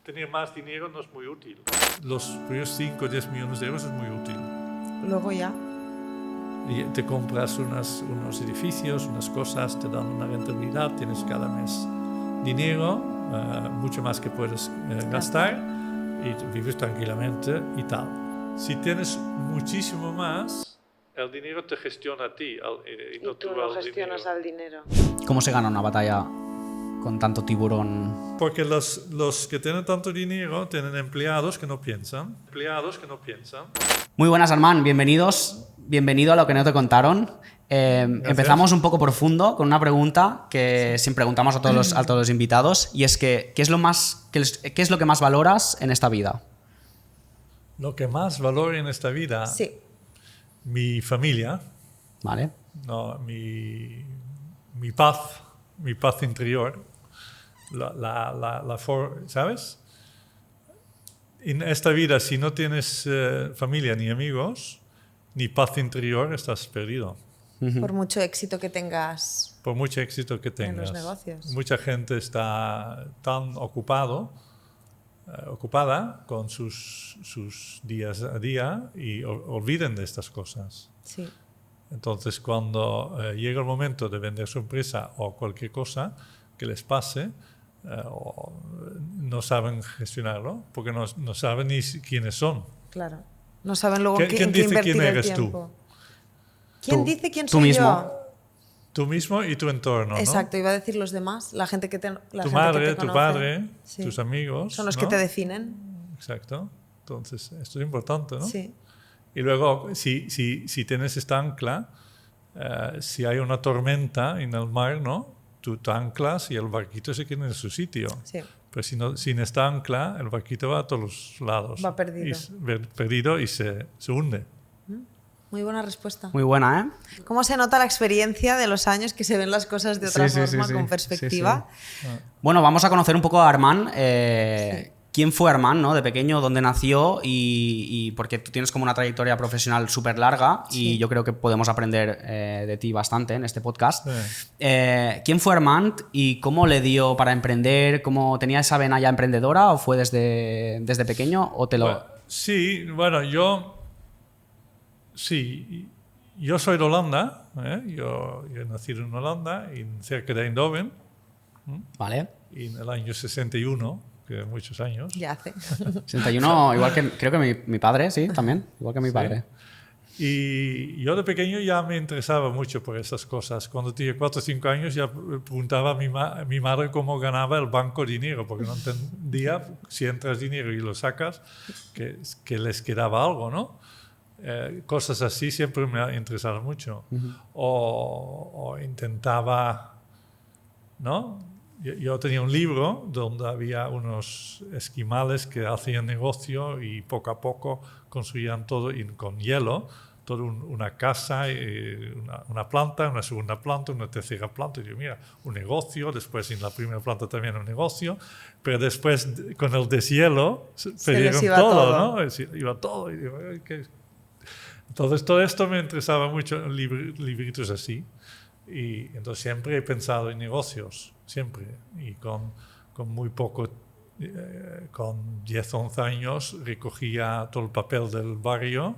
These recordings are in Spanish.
tener más dinero no es muy útil. Los primeros 5 o 10 millones de euros es muy útil. Luego ya. Y te compras unos edificios, unas cosas, te dan una rentabilidad, tienes cada mes dinero, mucho más que puedes gastar y vives tranquilamente y tal. Si tienes muchísimo más, el dinero te gestiona a ti y no tú no gestionas dinero. al dinero. ¿Cómo se gana una batalla con tanto tiburón? Porque los que tienen tanto dinero tienen empleados que no piensan. Muy buenas, Armand, bienvenidos. Bienvenido a Lo que no te contaron. Empezamos un poco profundo con una pregunta que siempre preguntamos a todos los invitados, y es que ¿qué es lo que más valoras en esta vida? Lo que más valoro en esta vida, Sí. mi familia, ¿Vale? no, mi paz interior, ¿sabes? En esta vida, si no tienes familia ni amigos, ni paz interior, estás perdido. Por mucho éxito que tengas. Por mucho éxito que tengas. En los negocios. Mucha gente está tan ocupada con sus días a día y olviden de estas cosas. Sí. Entonces, cuando llega el momento de vender su empresa o cualquier cosa que les pase, no saben gestionarlo porque no saben ni quiénes son. Claro. No saben luego ¿Quién en qué dice invertir quién el eres tiempo. tú? ¿Quién Tú. dice quién Tú soy mismo. yo? Tú mismo y tu entorno, Exacto, iba a decir los demás, la gente que te ¿no? la Tu gente madre, que te tu conoce. padre, Sí. tus amigos. Son los ¿no? que te definen. Exacto. Entonces, esto es importante, ¿no? Sí. Y luego, si tienes esta ancla, si hay una tormenta en el mar, ¿no? Tú te anclas y el barquito se queda en su sitio. Sí. Pero sin esta ancla, el barquito va a todos los lados. Va perdido. Perdido y se hunde. Muy buena respuesta. Muy buena, ¿eh? ¿Cómo se nota la experiencia de los años que se ven las cosas de otra forma, con perspectiva? Sí. Bueno, vamos a conocer un poco a Armand. ¿Quién fue Armand, ¿no? De pequeño, dónde nació y porque tú tienes como una trayectoria profesional súper larga y yo creo que podemos aprender de ti bastante en este podcast. Sí. ¿Quién fue Armand y cómo le dio para emprender? ¿Cómo tenía esa vena ya emprendedora o fue desde pequeño o te lo...? Bueno, sí, bueno, yo soy de Holanda. Yo he nacido en Holanda, cerca de Eindhoven, Vale. en el año 61. Que muchos años. Ya hace. 61, igual que creo que mi padre, sí, también, igual que mi padre. Y yo de pequeño ya me interesaba mucho por estas cosas. Cuando tenía 4 o 5 años ya preguntaba a mi madre cómo ganaba el banco dinero, porque no entendía si entras dinero y lo sacas, que les quedaba algo, ¿no? Cosas así siempre me ha interesado mucho. O intentaba, ¿no? Yo tenía un libro donde había unos esquimales que hacían negocio y poco a poco construían todo con hielo, toda una casa, una planta, una segunda planta, una tercera planta. Y yo, mira, un negocio, después en la primera planta también un negocio, pero después con el deshielo perdieron todo, ¿no? Iba todo. Y digo, entonces todo esto me interesaba mucho, libritos así. Y entonces siempre he pensado en negocios, siempre. Y con muy poco, con 10, 11 años, recogía todo el papel del barrio,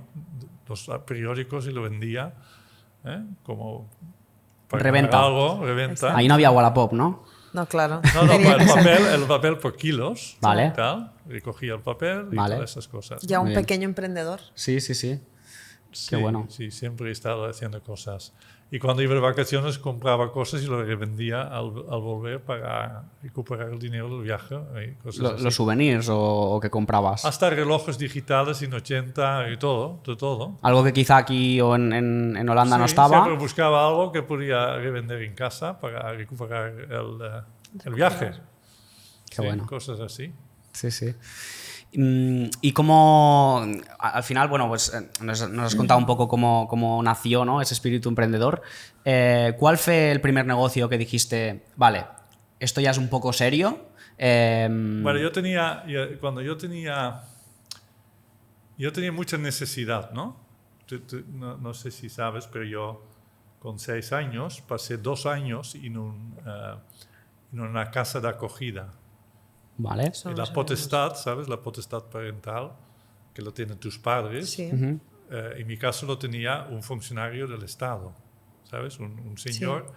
los periódicos, y lo vendía como para Reventa. algo, reventa. Ahí no había Wallapop, ¿no? No, claro. No, el papel por kilos. Vale. Tal. Recogía el papel y Vale. todas esas cosas. Ya un Muy bien. pequeño emprendedor. Sí. Sí, Qué bueno. Sí, siempre he estado haciendo cosas. Y cuando iba de vacaciones compraba cosas y lo revendía al volver para recuperar el dinero del viaje. Y cosas así. Los souvenirs o que comprabas. Hasta relojes digitales en 80 y todo, de todo. Algo que quizá aquí o en Holanda no Sí, estaba. siempre buscaba algo que podía revender en casa para recuperar el viaje. Qué Sí, bueno. Cosas así. Sí. Y cómo, al final, bueno, pues nos has contado un poco cómo nació, ¿no? Ese espíritu emprendedor. ¿Cuál fue el primer negocio que dijiste, vale, esto ya es un poco serio? Bueno, cuando yo tenía mucha necesidad, ¿no? No sé si sabes, pero yo con 6 años pasé 2 años en una casa de acogida Vale. Y la potestad, ¿sabes? La potestad parental, que lo tienen tus padres. Sí. En mi caso lo tenía un funcionario del Estado, ¿sabes? Un señor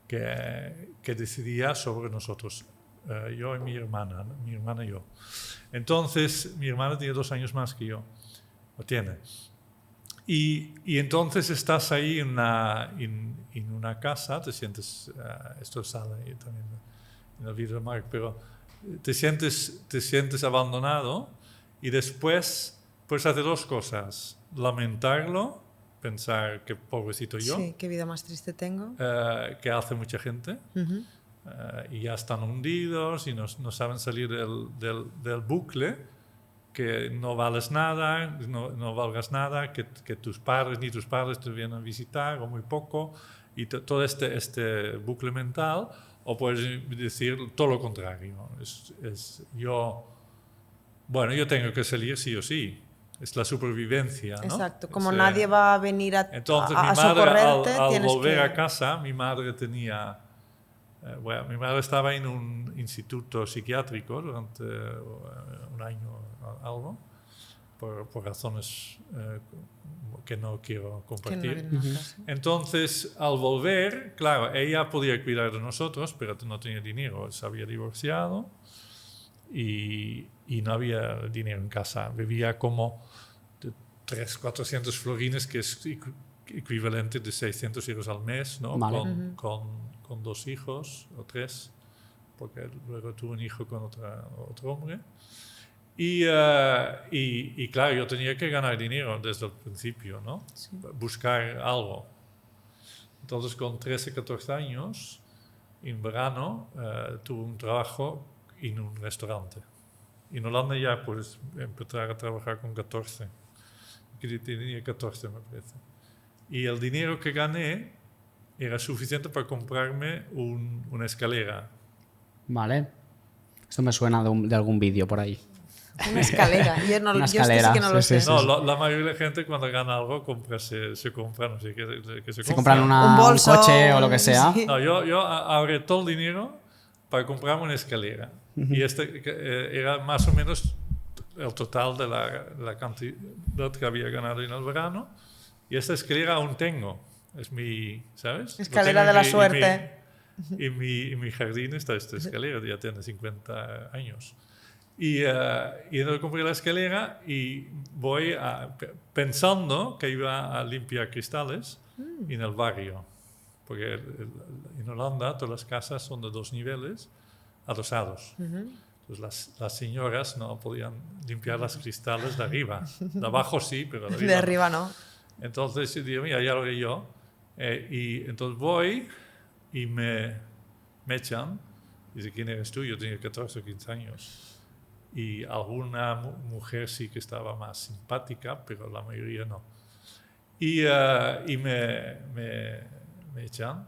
que decidía sobre nosotros, yo y mi hermana y yo. Entonces, mi hermana tiene 2 años más que yo, o tiene. Y entonces estás ahí en una casa, te sientes, esto sale ahí también en el vídeo de Mark, pero te sientes abandonado y después puedes hacer 2 cosas. Lamentarlo, pensar que pobrecito yo. Sí, qué vida más triste tengo. Que hace mucha gente. Y ya están hundidos y no saben salir del bucle, que no vales nada, no valgas nada, que ni tus padres te vienen a visitar o muy poco, y todo este bucle mental. O puedes decir todo lo contrario. Yo tengo que salir sí o sí. Es la supervivencia, ¿no? Exacto. Como nadie va a venir a socorrerte, al volver que... a casa, mi madre tenía... mi madre estaba en un instituto psiquiátrico durante un año algo, por razones que no quiero compartir. Entonces, al volver, claro, ella podía cuidar de nosotros, pero no tenía dinero. Se había divorciado y no había dinero en casa. Vivía como de 300-400 florines, que es equivalente de 600 euros al mes, ¿no? Vale. Con 2 hijos o 3, porque luego tuve un hijo con otro hombre. Y claro, yo tenía que ganar dinero desde el principio, ¿no? Sí. Buscar algo. Entonces, con 13, 14 años, en verano, tuve un trabajo en un restaurante. En Holanda ya pues empecé a trabajar con 14. Tenía 14, me parece. Y el dinero que gané era suficiente para comprarme una escalera. Vale. Esto me suena de algún vídeo por ahí. Una escalera. Yo sí que no lo sé. No, la mayoría de la gente cuando gana algo se compra, no sé qué se compran un bolso, un coche o lo que sea. Sí. No, yo ahorré todo el dinero para comprarme una escalera. Y era más o menos el total de la cantidad que había ganado en el verano. Y esta escalera aún tengo. Es mi, ¿sabes? Escalera de la suerte. En mi jardín está esta escalera, ya tiene 50 años. Y entonces compré la escalera y voy pensando que iba a limpiar cristales en el barrio. Porque en Holanda todas las casas son de 2 niveles adosados. Entonces las señoras no podían limpiar los cristales de arriba. De abajo sí, pero de arriba no. Entonces digo, mira, ya lo haré yo. Y entonces voy y me echan. Dice, ¿quién eres tú? Yo tenía 14 o 15 años. Y alguna mujer sí que estaba más simpática, pero la mayoría no. Y me echan.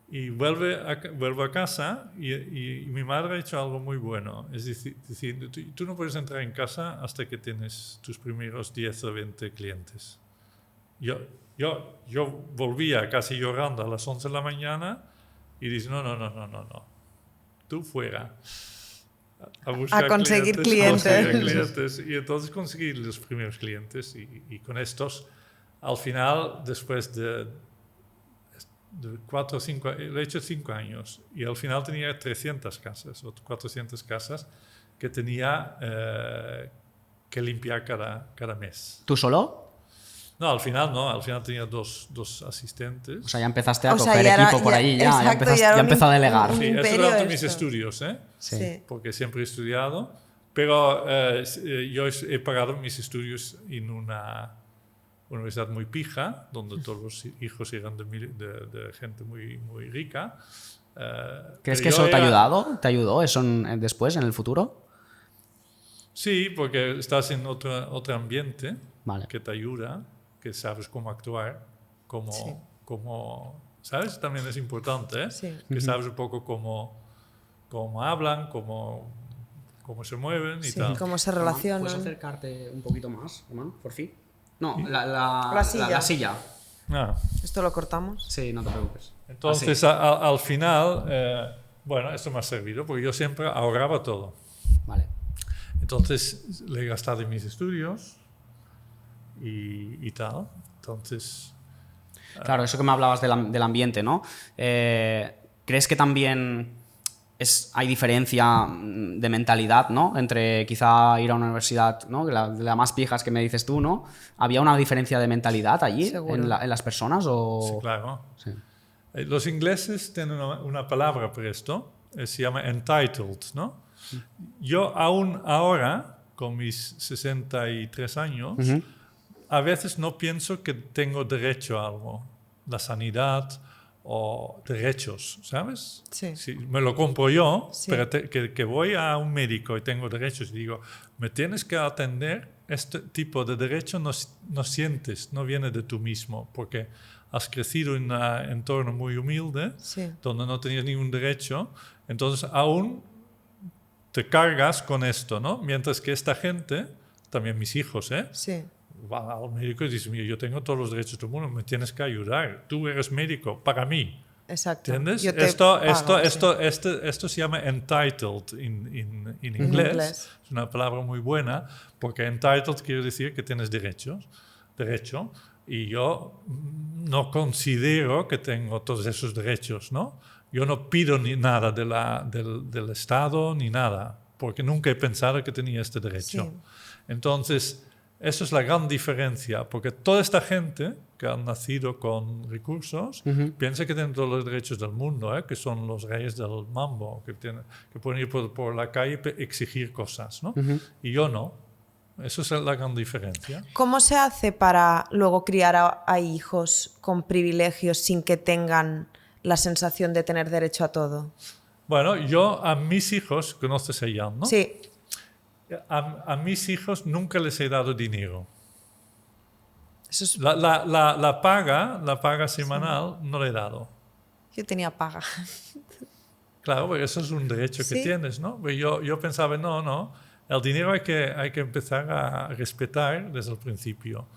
Y vuelvo a casa y mi madre ha hecho algo muy bueno. Es decir, tú no puedes entrar en casa hasta que tienes tus primeros 10 o 20 clientes. Yo volvía casi llorando a las 11 de la mañana y dice, no. Tú fuera. A conseguir clientes. Y entonces conseguí los primeros clientes y con estos, al final, después de 4 o 5, lo he hecho 5 años y al final tenía 300 casas o 400 casas que tenía que limpiar cada mes. ¿Tú solo? No, al final tenía dos asistentes. O sea, ya empezaste a coger equipo por ahí, ya empezó a delegar. Sí, eso durante mis estudios, ¿eh? Sí. Porque siempre he estudiado, pero yo he pagado mis estudios en una universidad muy pija, donde todos los hijos eran de gente muy, muy rica. ¿Crees que eso te ha ayudado? ¿Te ayudó eso después, en el futuro? Sí, porque estás en otro ambiente que te ayuda, que sabes cómo actuar, cómo ¿sabes? También es importante, ¿eh? Sí. Que sabes un poco cómo hablan, cómo se mueven y tal. Cómo se relacionan. ¿Puedes acercarte un poquito más, Román, por fin? No, la silla. Ah. ¿Esto lo cortamos? Sí, no te preocupes. Entonces, al final, esto me ha servido, porque yo siempre ahorraba todo. Vale. Entonces le he gastado en mis estudios y tal. Entonces... Claro, eso que me hablabas del ambiente, ¿no? ¿Crees que también hay diferencia de mentalidad, ¿no? Entre quizá ir a una universidad, ¿no? De las más viejas que me dices tú, ¿no? ¿Había una diferencia de mentalidad allí en las personas? O... Sí, claro. Sí. Los ingleses tienen una palabra para esto, se llama entitled, ¿no? Yo aún ahora, con mis 63 años, a veces no pienso que tengo derecho a algo, la sanidad o derechos, ¿sabes? Sí. Si me lo compro yo, Sí. pero que voy a un médico y tengo derechos y digo, me tienes que atender, este tipo de derecho no sientes, no viene de tú mismo, porque has crecido en un entorno muy humilde, Sí. donde no tenías ningún derecho, entonces aún te cargas con esto, ¿no? Mientras que esta gente, también mis hijos, Sí. va al médico y dice, mira, yo tengo todos los derechos del mundo, me tienes que ayudar, tú eres médico, para mí. Exacto. ¿Entiendes? Yo te pago, Esto se llama entitled en inglés. Es una palabra muy buena porque entitled quiere decir que tienes derecho. Y yo no considero que tengo todos esos derechos, ¿no? Yo no pido ni nada del Estado ni nada, porque nunca he pensado que tenía este derecho. Sí. Entonces, eso es la gran diferencia, porque toda esta gente que han nacido con recursos piensa que tienen todos los derechos del mundo, que son los reyes del mambo, que pueden ir por la calle y exigir cosas, ¿no? Y yo no. Eso es la gran diferencia. ¿Cómo se hace para luego criar a hijos con privilegios sin que tengan la sensación de tener derecho a todo? Bueno, yo a mis hijos, conoces a Jan, ¿no? Sí. A mis hijos nunca les he dado dinero. Eso es... La paga semanal no le he dado. Yo tenía paga. Claro, porque eso es un derecho que tienes, ¿no? Pues yo pensaba, no, el dinero hay que empezar a respetar desde el principio,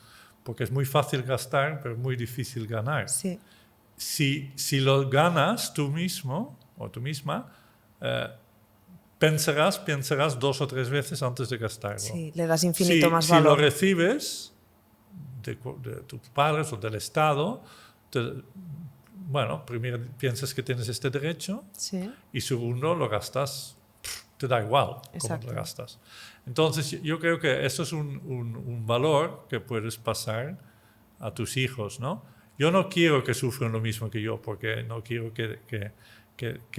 porque es muy fácil gastar, pero muy difícil ganar. Sí. Si lo ganas tú mismo o tú misma, pensarás 2 o 3 veces antes de gastarlo. Sí, le das infinito más valor. Si lo recibes de tus padres o del Estado, bueno, primero piensas que tienes este derecho y segundo lo gastas, te da igual cómo lo gastas. Entonces yo creo que eso es un valor que puedes pasar a tus hijos, ¿no? Yo no quiero que sufran lo mismo que yo, porque no quiero que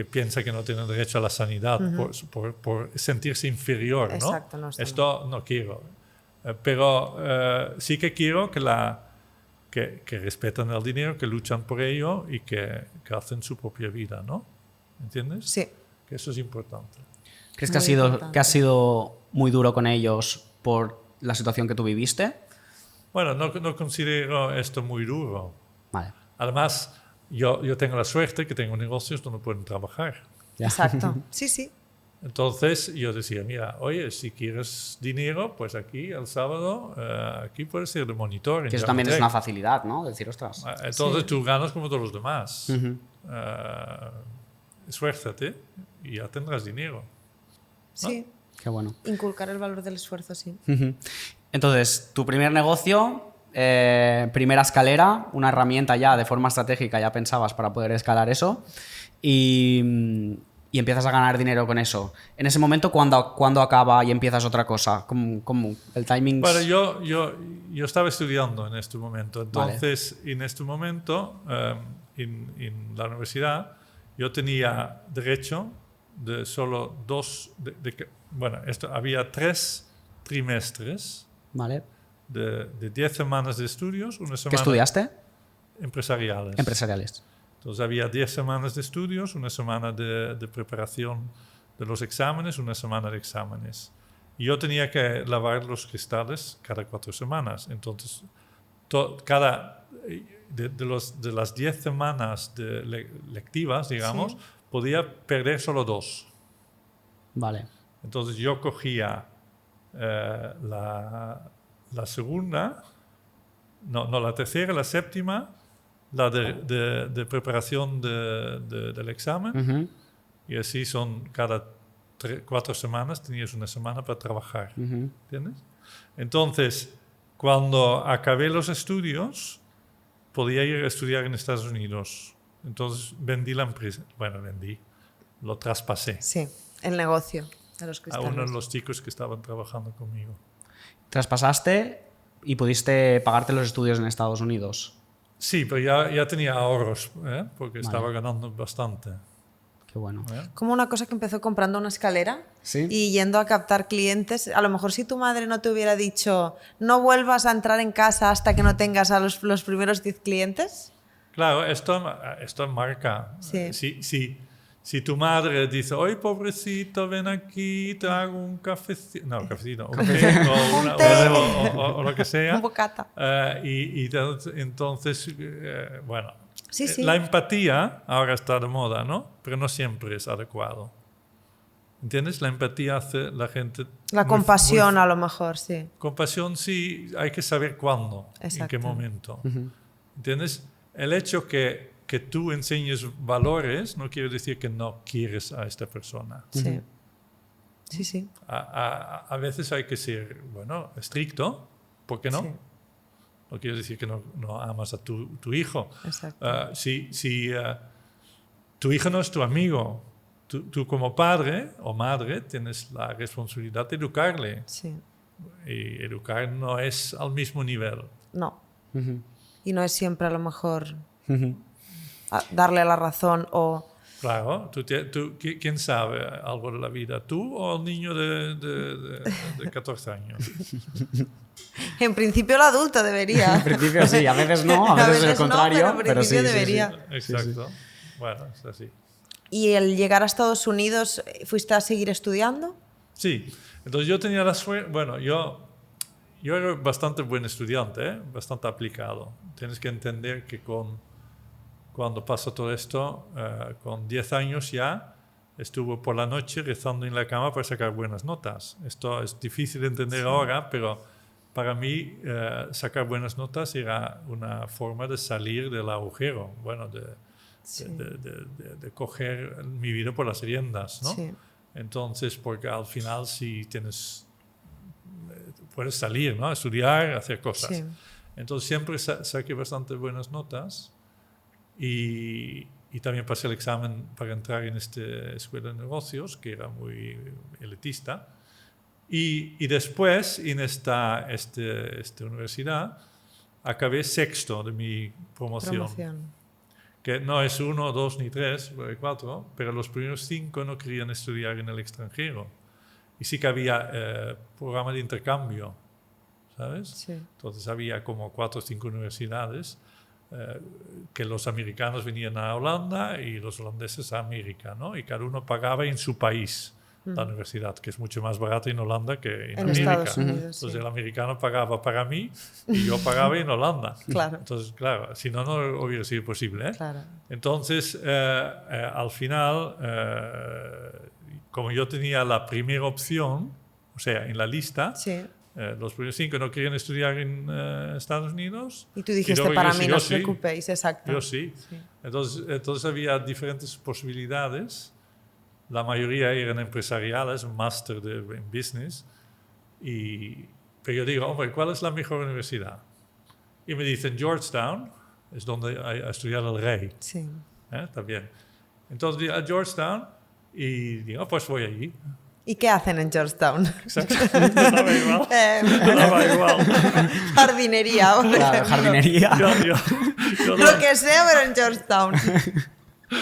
piensa que no tiene derecho a la sanidad por sentirse inferior, ¿no? Exacto, no, esto no quiero. Pero sí que quiero que respetan el dinero, que luchan por ello y que hacen su propia vida, ¿no? ¿Entiendes? Sí. Que eso es importante. ¿Crees que ha sido muy duro con ellos por la situación que tú viviste? Bueno, no considero esto muy duro. Vale. Además, yo tengo la suerte que tengo negocios donde pueden trabajar. Ya. Exacto. Sí. Entonces yo decía, mira, oye, si quieres dinero, pues aquí el sábado, aquí puedes ser de monitor. Que eso también es una facilidad, ¿no? Decir, ostras. Entonces tú ganas como todos los demás. Esfuérzate y ya tendrás dinero. ¿No? Sí. Qué bueno. Inculcar el valor del esfuerzo, sí. Entonces, tu primer negocio, primera escalera, una herramienta ya de forma estratégica, ya pensabas para poder escalar eso. Y empiezas a ganar dinero con eso. En ese momento, ¿cuándo acaba y empiezas otra cosa? ¿Cómo el timing? Bueno, yo estaba estudiando en este momento. Entonces, en este momento, en la universidad, yo tenía derecho de solo 2... bueno, había 3 trimestres de 10 semanas de estudios. Una semana. ¿Qué estudiaste? Empresariales. Entonces había 10 semanas de estudios, una semana de preparación de los exámenes, una semana de exámenes. Y yo tenía que lavar los cristales cada 4 semanas. Entonces, de las 10 semanas lectivas, digamos, podía perder solo 2. Vale. Entonces yo cogía la segunda, no la tercera, la séptima, la de preparación del examen, y así son cada 4 semanas tenías una semana para trabajar. ¿Entiendes? Entonces, cuando acabé los estudios, podía ir a estudiar en Estados Unidos. Entonces vendí la empresa. Bueno, lo traspasé. Sí, el negocio de los A cristales. uno de los chicos que estaban trabajando conmigo. Traspasaste y pudiste pagarte los estudios en Estados Unidos. Sí, pero ya tenía ahorros, porque estaba ganando bastante. Qué bueno. Como una cosa que empezó comprando una escalera ¿Sí? y yendo a captar clientes. A lo mejor si tu madre no te hubiera dicho no vuelvas a entrar en casa hasta que no tengas a los primeros 10 clientes. Claro, esto marca. Sí. Si tu madre dice, oye, pobrecito, ven aquí, te hago un cafecito. No, cafecito. Un té, o lo que sea. Un bocata. Entonces, bueno. Sí. La empatía ahora está de moda, ¿no? Pero no siempre es adecuado. ¿Entiendes? La empatía hace la gente... La compasión a lo mejor, sí. Compasión sí, hay que saber cuándo, Exacto. en qué momento. ¿Entiendes? El hecho que tú enseñes valores no quiere decir que no quieres a esta persona. Sí. Sí. A veces hay que ser, estricto, ¿por qué no? Sí. No quiere decir que no amas a tu hijo. Exacto. Si tu hijo no es tu amigo, tú como padre o madre tienes la responsabilidad de educarle. Sí. Y educar no es al mismo nivel. No. Y no es siempre a lo mejor darle la razón o... Claro, ¿quién sabe algo de la vida? ¿Tú o el niño de 14 años? En principio el adulto debería. En principio sí, a veces no, a veces el contrario, no, pero en principio sí, debería. sí. Exacto. Bueno, es así. ¿Y el llegar a Estados Unidos, fuiste a seguir estudiando? Sí, entonces yo tenía la suerte, yo era bastante buen estudiante, bastante aplicado. Tienes que entender que cuando pasa todo esto, con 10 años ya, estuve por la noche rezando en la cama para sacar buenas notas. Esto es difícil de entender ahora, pero para mí sacar buenas notas era una forma de salir del agujero, de coger mi vida por las riendas, ¿no? Sí. Entonces, porque al final si puedes salir, ¿no? Estudiar, hacer cosas. Sí. Entonces siempre saqué bastante buenas notas y también pasé el examen para entrar en esta escuela de negocios, que era muy elitista. Y después, en esta universidad, acabé sexto de mi promoción. Que no es 1, 2 ni 3, 4, pero los primeros 5 no querían estudiar en el extranjero. Y sí que había programa de intercambio, ¿sabes? Sí. Entonces había como 4 o 5 universidades que los americanos venían a Holanda y los holandeses a América, ¿no? Y cada uno pagaba en su país la universidad, que es mucho más barata en Holanda que en América. Estados Unidos, Entonces sí. el americano pagaba para mí y yo pagaba en Holanda. Claro. Entonces, claro, si no, no hubiera sido posible, ¿eh? Claro. Entonces, al final, como yo tenía la primera opción, o sea, en la lista, Sí. los primeros 5 no querían estudiar en Estados Unidos. Y tú dijiste, luego para yo mí sí, no yo os sí. preocupéis, exacto. Yo sí. Entonces había diferentes posibilidades. La mayoría eran empresariales, un máster en business. Pero yo digo, hombre, ¿cuál es la mejor universidad? Y me dicen, Georgetown, es donde ha estudiado el rey. Sí. También. Entonces digo, a Georgetown, y digo, pues voy allí. ¿Y qué hacen en Georgetown? Exacto. Daba igual. Daba igual. Jardinería. por Claro, ejemplo. jardinería. Yo Lo que sea, pero en Georgetown.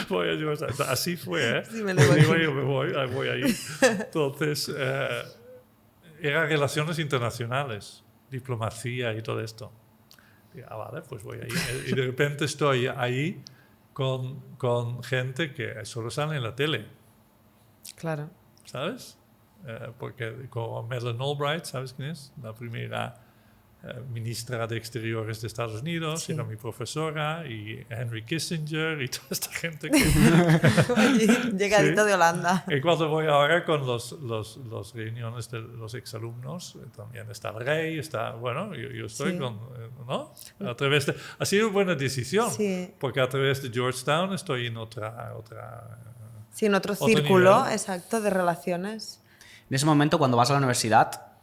voy a Georgetown. Así fue, ¿eh? Sí, me lo Digo, imagino. yo voy ahí. Entonces, eran relaciones internacionales, diplomacia y todo esto. Digo, vale, pues voy ahí. Y de repente estoy ahí con gente que solo sale en la tele. Claro. ¿Sabes? Porque como Madeleine Albright, ¿sabes quién es? La primera ministra de Exteriores de Estados Unidos, Sí. era mi profesora, y Henry Kissinger y toda esta gente que... Llegadito Sí. de Holanda. Y cuando voy ahora con los reuniones de los exalumnos, también está el rey, yo estoy Sí. con, ¿no? A través de... Ha sido una buena decisión, Sí. porque a través de Georgetown estoy en otra Sí, en otro Otro círculo, nivel. exacto, de relaciones. En ese momento, cuando vas a la universidad,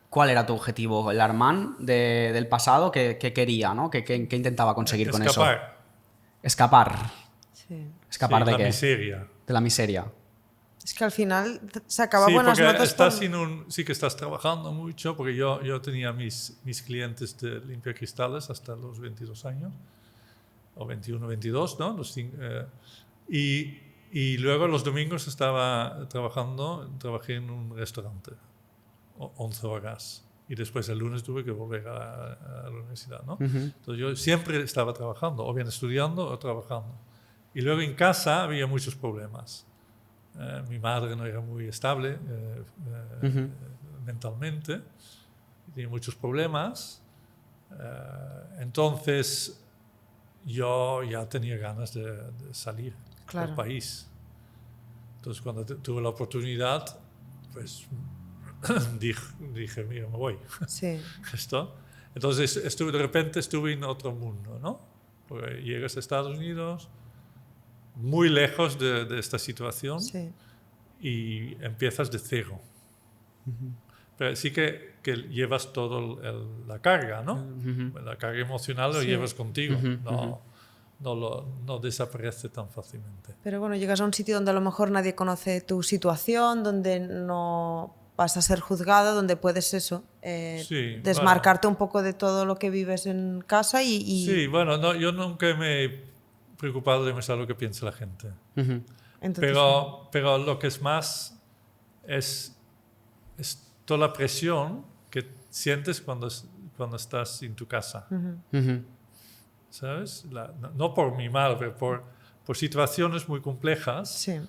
¿cuál era tu objetivo? ¿El Armand del pasado? ¿Qué quería, ¿no? ¿Qué intentaba conseguir con eso? Escapar. Sí. ¿Escapar Sí, de la qué? miseria. De la miseria. Es que al final se acaba Sí, buenas porque notas estás por... sí que estás trabajando mucho, porque yo tenía mis clientes de limpiacristales hasta los 22 años, o 21, 22, ¿no? Y luego los domingos estaba trabajé en un restaurante, 11 horas. Y después el lunes tuve que volver a la universidad, ¿no? Entonces yo siempre estaba trabajando, o bien estudiando o trabajando. Y luego en casa había muchos problemas. Mi madre no era muy estable mentalmente, tenía muchos problemas. Entonces yo ya tenía ganas de salir del país. Entonces cuando tuve la oportunidad, pues dije, mira, me voy. Sí. Entonces de repente estuve en otro mundo, ¿no? Porque llegas a Estados Unidos, muy lejos de esta situación, Sí. y empiezas de cero. Pero sí que llevas toda la carga, ¿no? La carga emocional lo llevas contigo, no desaparece tan fácilmente. Pero bueno, llegas a un sitio donde a lo mejor nadie conoce tu situación, donde no vas a ser juzgado, donde puedes desmarcarte un poco de todo lo que vives en casa y... Sí, bueno, yo nunca me he preocupado demasiado lo que piensa la gente. Entonces, pero lo que es más es toda la presión que sientes cuando estás en tu casa. ¿Sabes? No por mi mal, pero por situaciones muy complejas. Sí.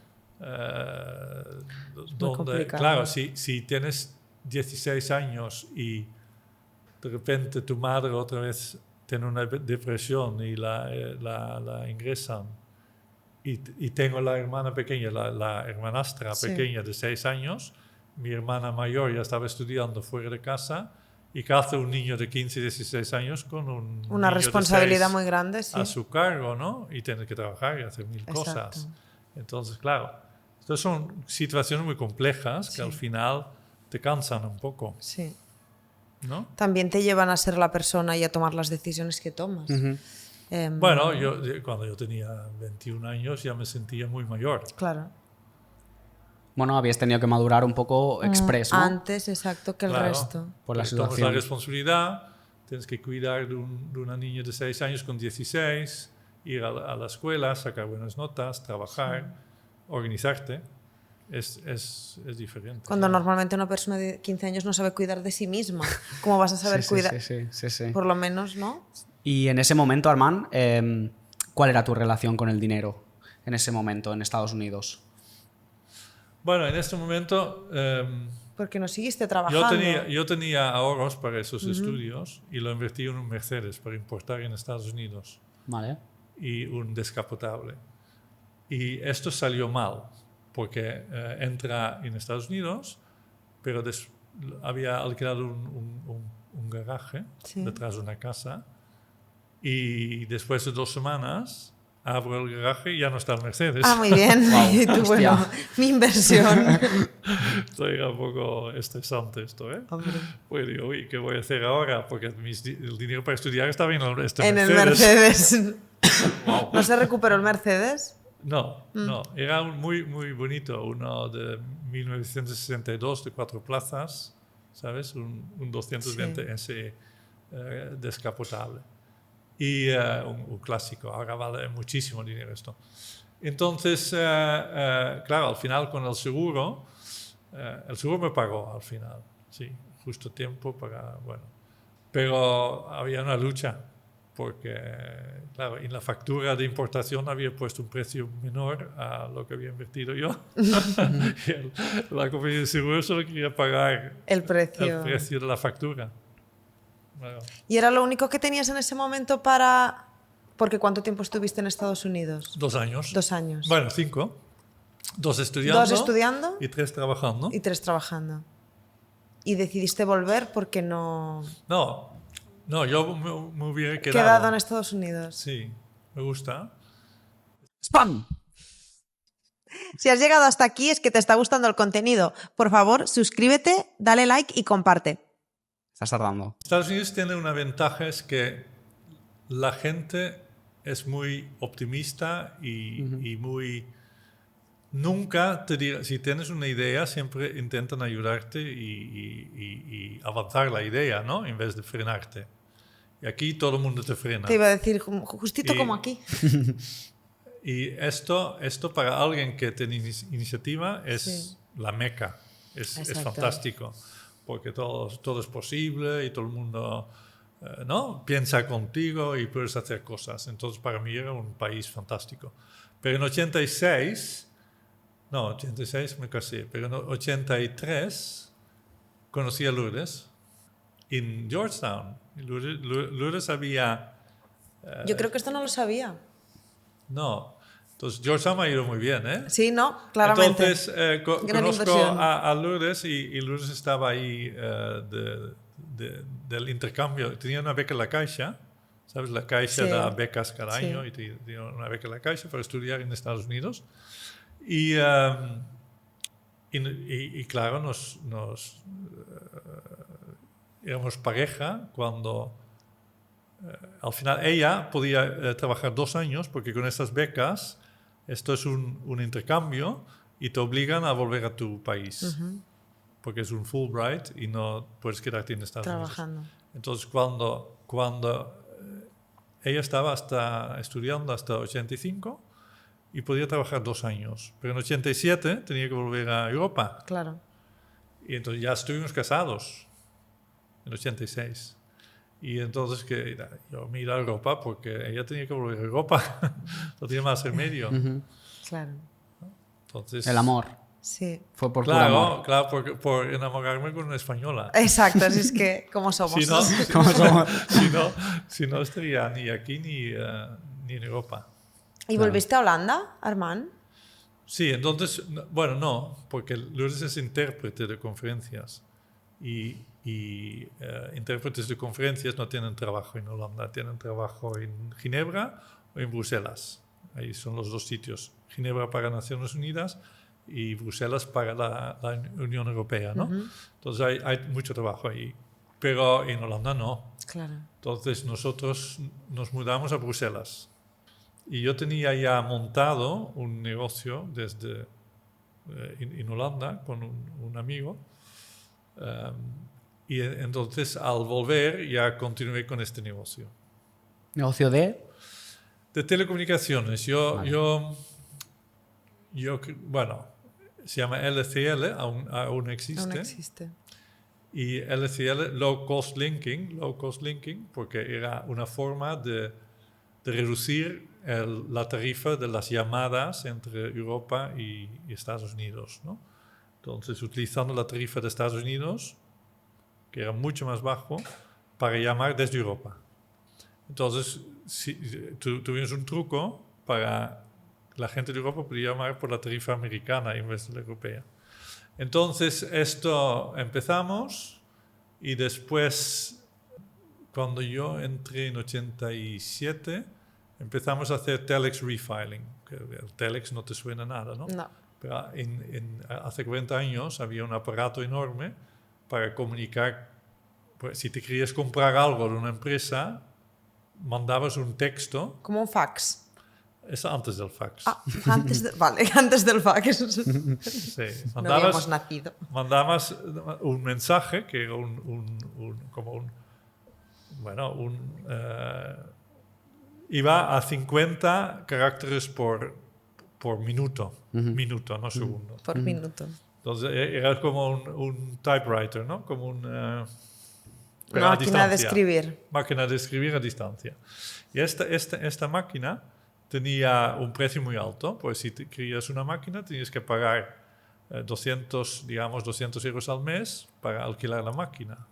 Donde, claro, si tienes 16 años y de repente tu madre otra vez tiene una depresión y la ingresan, y tengo la hermana pequeña, la hermanastra pequeña de 6 años, mi hermana mayor ya estaba estudiando fuera de casa, y ¿qué hace un niño de 15, 16 años con una responsabilidad muy grande, sí, a su cargo, ¿no? Y tiene que trabajar y hacer mil cosas. Entonces, claro, estas son situaciones muy complejas que al final te cansan un poco. Sí. ¿No? También te llevan a ser la persona y a tomar las decisiones que tomas. Bueno, cuando yo tenía 21 años ya me sentía muy mayor. Claro. Bueno, habías tenido que madurar un poco express, ¿no? Antes, exacto, que el resto. Por la situación. Tomas la responsabilidad, tienes que cuidar de una niña de 6 años con 16, ir a la escuela, sacar buenas notas, trabajar, organizarte. Es diferente. Cuando normalmente una persona de 15 años no sabe cuidar de sí misma, ¿cómo vas a saber cuidar? Sí. Por lo menos, ¿no? Y en ese momento, Armand, ¿cuál era tu relación con el dinero en ese momento en Estados Unidos? Bueno, en este momento... porque no seguiste trabajando. Yo tenía ahorros para esos estudios y lo invertí en un Mercedes para importar en Estados Unidos. Vale. Y un descapotable. Y esto salió mal, porque entra en Estados Unidos, pero había alquilado un garaje detrás de una casa, y después de 2 semanas abro el garaje y ya no está el Mercedes. Ah, muy bien. Wow, y tú, bueno, mi inversión. Era un poco estresante esto, ¿eh? Pues digo, uy, ¿qué voy a hacer ahora? Porque el dinero para estudiar estaba en el Mercedes. Wow. ¿No se recuperó el Mercedes? No, no. Era muy, muy bonito. Uno de 1962 de 4 plazas, ¿sabes? Un 220 S descapotable. Y un clásico. Ahora vale muchísimo dinero esto. Entonces, claro, al final con el seguro me pagó al final. Sí, justo tiempo para, bueno. Pero había una lucha. Porque, claro, en la factura de importación había puesto un precio menor a lo que había invertido yo. Y la compañía de seguros solo quería pagar el precio de la factura. Bueno. ¿Y era lo único que tenías en ese momento para...? Porque ¿cuánto tiempo estuviste en Estados Unidos? 2 años. 2 años. Bueno, 5. 2 estudiando. 2 estudiando. Y 3 trabajando. Y 3 trabajando. ¿Y decidiste volver porque no...? No, yo me hubiera quedado. En Estados Unidos. Sí, me gusta. ¡Spam! Si has llegado hasta aquí es que te está gustando el contenido. Por favor, suscríbete, dale like y comparte. Estás tardando. Estados Unidos tiene una ventaja, es que la gente es muy optimista y muy... Nunca te dirá, si tienes una idea, siempre intentan ayudarte y avanzar la idea, ¿no? En vez de frenarte. Y aquí todo el mundo te frena. Te iba a decir, justito como aquí. Y esto para alguien que tiene iniciativa es la meca. Es fantástico. Porque todo es posible y todo el mundo ¿no? piensa contigo y puedes hacer cosas. Entonces, para mí era un país fantástico. Pero en 86 me casé, pero en 83 conocí a Lourdes en Georgetown. Lourdes había... Yo creo que esto no lo sabía. No. Entonces, Georgetown me ha ido muy bien, ¿eh? Sí, no, claramente. Entonces, conozco a Lourdes y Lourdes estaba ahí del intercambio. Tenía una beca en la Caixa, ¿sabes? La Caixa da becas cada año y tenía una beca en la Caixa para estudiar en Estados Unidos. Y claro, éramos pareja cuando al final ella podía trabajar 2 años porque con estas becas esto es un intercambio y te obligan a volver a tu país porque es un Fulbright y no puedes quedarte en Estados Unidos. Entonces cuando ella estaba estudiando hasta 85 y podía trabajar 2 años. Pero en 87 tenía que volver a Europa. Claro. Y entonces ya estuvimos casados en 86. Y entonces yo me iba a Europa porque ella tenía que volver a Europa. No tenía más remedio. Claro. Entonces, el amor. Sí. Fue por puro amor. Claro, por enamorarme con una española. Exacto, así es que, ¿cómo somos? Si no estaría ni aquí ni en Europa. ¿Y volviste a Holanda, Armand? Sí, entonces, bueno, no, porque Lourdes es intérprete de conferencias y intérpretes de conferencias no tienen trabajo en Holanda, tienen trabajo en Ginebra o en Bruselas. Ahí son los 2 sitios, Ginebra para Naciones Unidas y Bruselas para la Unión Europea, ¿no? Entonces hay mucho trabajo ahí, pero en Holanda no. Claro. Entonces nosotros nos mudamos a Bruselas. Y yo tenía ya montado un negocio desde en Holanda con un amigo. Y entonces al volver ya continué con este negocio. ¿Negocio de? De telecomunicaciones. Bueno, se llama LCL, aún existe. Aún existe. Y LCL, Low Cost Linking, porque era una forma de reducir la tarifa de las llamadas entre Europa y Estados Unidos, ¿no? Entonces, utilizando la tarifa de Estados Unidos, que era mucho más bajo, para llamar desde Europa. Entonces, tuvimos un truco para la gente de Europa poder llamar por la tarifa americana en vez de la europea. Entonces, esto empezamos y después, cuando yo entré en 87, empezamos a hacer telex refiling. Que el telex no te suena nada, ¿no? No. Pero hace 40 años había un aparato enorme para comunicar. Pues, si te querías comprar algo de una empresa, mandabas un texto. Como un fax. Es antes del fax. Antes del fax. Sí, no habíamos nacido. Mandabas un mensaje que era iba a 50 caracteres por minuto. Minuto, no segundo. Por minuto. Entonces era como un typewriter, ¿no? Como una máquina de escribir. Máquina de escribir a distancia. Y esta máquina tenía un precio muy alto, pues si querías una máquina tenías que pagar 200 euros al mes para alquilar la máquina.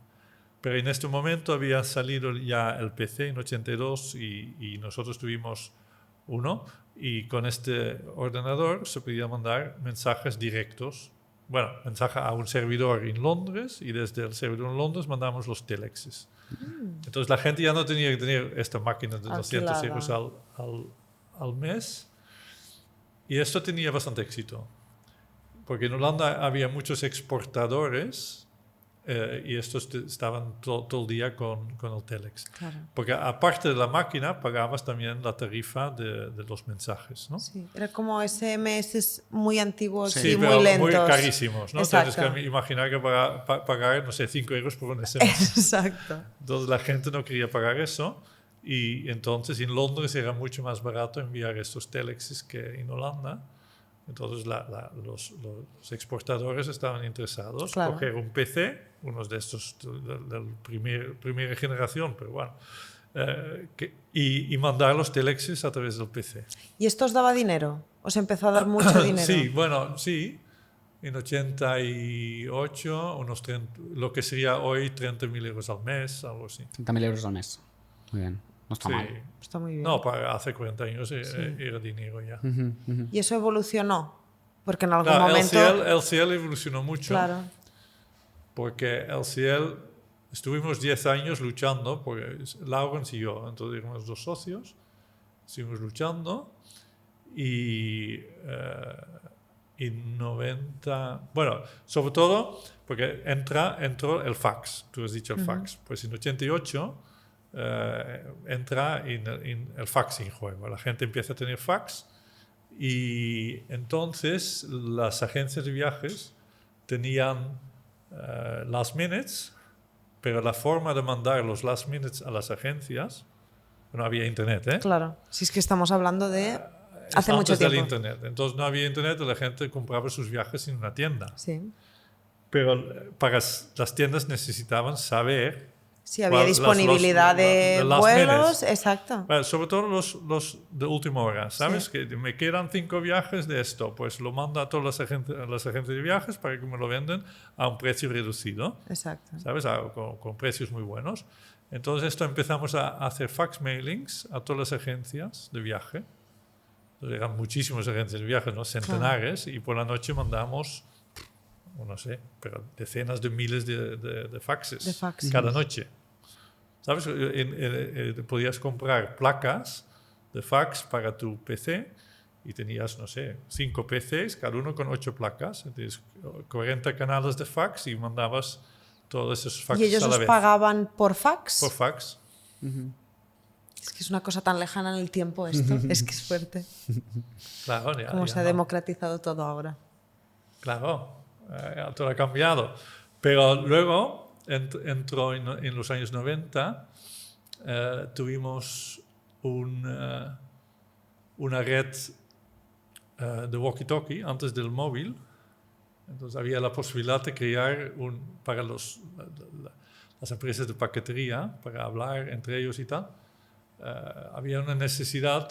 Pero en este momento había salido ya el PC en 82 y nosotros tuvimos uno y con este ordenador se podía mandar mensajes directos. Bueno, mensaje a un servidor en Londres y desde el servidor en Londres mandamos los telexes. Entonces la gente ya no tenía que tener esta máquina de 200 euros al mes. Y esto tenía bastante éxito, porque en Holanda había muchos exportadores y estos estaban todo el día con el telex. Claro. Porque aparte de la máquina, pagabas también la tarifa de los mensajes, ¿no? Sí, era como SMS muy antiguos Sí, y pero muy lentos. muy carísimos, ¿no? Exacto. Tienes que imaginar que pagar, no sé, 5 euros por un SMS. Exacto. Entonces la gente no quería pagar eso y entonces en Londres era mucho más barato enviar estos telexes que en Holanda. Entonces los exportadores estaban interesados en coger un PC, unos de estos de primera generación, pero bueno, y mandar los telexes a través del PC. ¿Y esto os daba dinero? ¿Os empezó a dar mucho dinero? Sí, bueno, sí. En 88, lo que sería hoy 30.000 euros al mes, algo así. 30.000 euros al mes. Muy bien. No está mal. Está muy bien. No, para hace 40 años era dinero ya. ¿Y eso evolucionó? Porque en algún momento... LCL evolucionó mucho. Claro. Porque LCL estuvimos 10 años luchando, porque Laurens y yo, entonces éramos 2 socios, estuvimos luchando y en 90... Bueno, sobre todo porque entró el fax, tú has dicho el fax. Pues en 88... entra en el fax en juego. La gente empieza a tener fax y entonces las agencias de viajes tenían last minutes, pero la forma de mandar los last minutes a las agencias, no había internet, ¿eh? Claro, si es que estamos hablando de hace mucho tiempo. Antes del internet. Entonces no había internet y la gente compraba sus viajes en una tienda. Sí. Pero para las tiendas necesitaban saber si había disponibilidad de vuelos, exacto. Bueno, sobre todo los de última hora, ¿sabes? Sí. Que me quedan 5 viajes de esto, pues lo mando a todas las agencias de viajes para que me lo venden a un precio reducido. Exacto. ¿Sabes? Con precios muy buenos. Entonces esto empezamos a hacer fax mailings a todas las agencias de viaje. Entonces, eran muchísimas agencias de viaje, ¿no? Centenares, y por la noche mandamos, no sé, pero decenas de miles de faxes cada noche. ¿Sabes? Podías comprar placas de fax para tu PC y tenías, no sé, 5 PCs, cada uno con 8 placas. Entonces, 40 canales de fax y mandabas todos esos faxes a la vez. ¿Y ellos os pagaban por fax? Por fax. Es que es una cosa tan lejana en el tiempo esto. Es que es fuerte. Claro, Cómo se ha democratizado todo ahora. Claro, todo ha cambiado. Pero luego entró en los años 90, tuvimos una red de walkie-talkie antes del móvil. Entonces había la posibilidad de crear para las empresas de paquetería, para hablar entre ellos y tal. Había una necesidad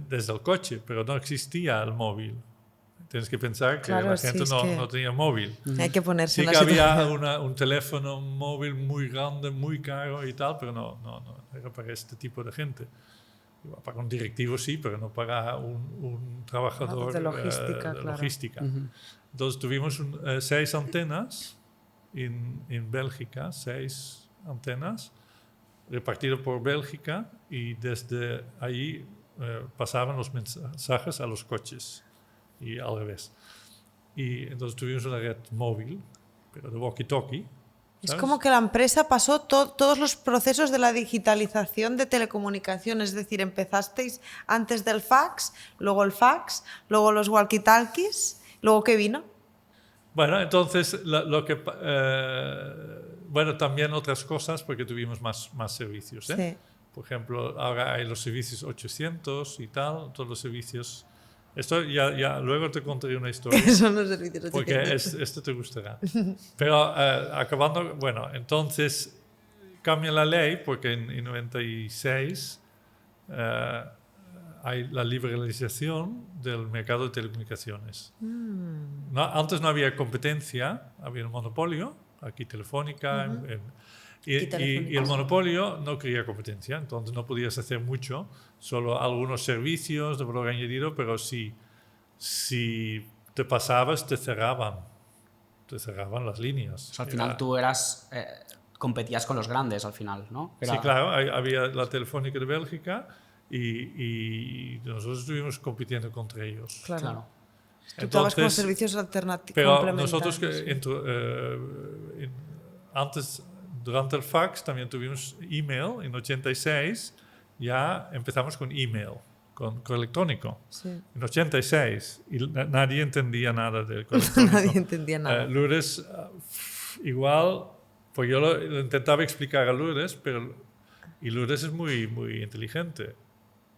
desde el coche, pero no existía el móvil. Tienes que pensar que la gente no tenía móvil. Hay que ponerse sí en la que había situación. un teléfono móvil muy grande, muy caro y tal, pero no era para este tipo de gente. Para un directivo sí, pero no para un trabajador de logística. Logística. Entonces tuvimos 6 antenas en Bélgica, 6 antenas repartidas por Bélgica, y desde ahí pasaban los mensajes a los coches y al revés. Y entonces tuvimos una red móvil, pero de walkie-talkie. Es como que la empresa pasó todos los procesos de la digitalización de telecomunicaciones. Es decir, empezasteis antes del fax, luego el fax, luego los walkie-talkies, luego ¿qué vino? Bueno, entonces bueno, también otras cosas porque tuvimos más servicios. Sí. Por ejemplo, ahora hay los servicios 800 y tal, todos los servicios. Esto ya luego te contaré una historia. ¿Qué son los servicios 800? Porque esto te gustará. Pero acabando, bueno, entonces cambia la ley porque en 96 hay la liberalización del mercado de telecomunicaciones. Antes no había competencia, había un monopolio, aquí Telefónica, y el monopolio no quería competencia, entonces no podías hacer mucho, solo algunos servicios de valor añadido, pero si te pasabas, te cerraban las líneas. O sea, al final tú competías con los grandes al final, ¿no? Sí, claro, había la Telefónica de Bélgica y nosotros estuvimos compitiendo contra ellos. Claro. Tú estabas con servicios alternativos. Pero nosotros, antes, durante el fax, también tuvimos email. En 86 ya empezamos con email, con correo electrónico. Sí. En 86, y nadie entendía nada del correo electrónico. Nadie entendía nada. Lourdes, igual, pues yo lo intentaba explicar a Lourdes, y Lourdes es muy, muy inteligente.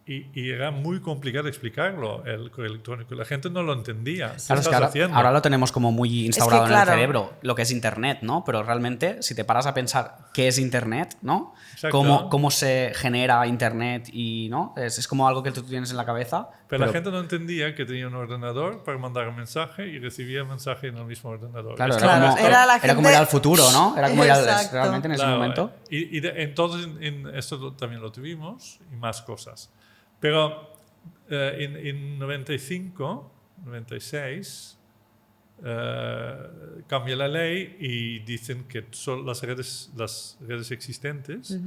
Y era muy complicado explicarlo, el correo electrónico. La gente no lo entendía. Claro, es que ahora lo tenemos como muy instaurado en el cerebro, lo que es Internet, ¿no? Pero realmente, si te paras a pensar qué es Internet, ¿no? Cómo se genera Internet y, ¿no? Es como algo que tú tienes en la cabeza. Pero la gente no entendía que tenía un ordenador para mandar un mensaje y recibía el mensaje en el mismo ordenador. Claro, era como ir al futuro, ¿no? Era como ir realmente en ese momento. Entonces, esto también lo tuvimos y más cosas. Pero en 95, 96, cambia la ley y dicen que son las redes existentes,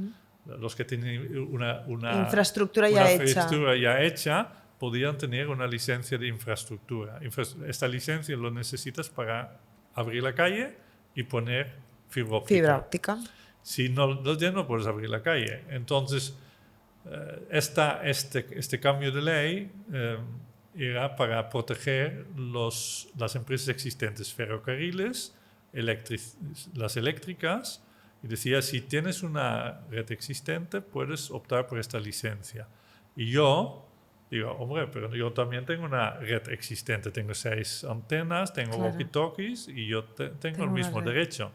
los que tienen una infraestructura ya hecha, podían tener una licencia de infraestructura. Esta licencia lo necesitas para abrir la calle y poner fibra óptica. Si no puedes abrir la calle. Entonces, este cambio de ley era para proteger las empresas existentes, ferrocarriles, las eléctricas, y decía, si tienes una red existente, puedes optar por esta licencia. Y yo digo, hombre, pero yo también tengo una red existente, tengo 6 antenas, tengo walkie-talkies y yo tengo el mismo derecho.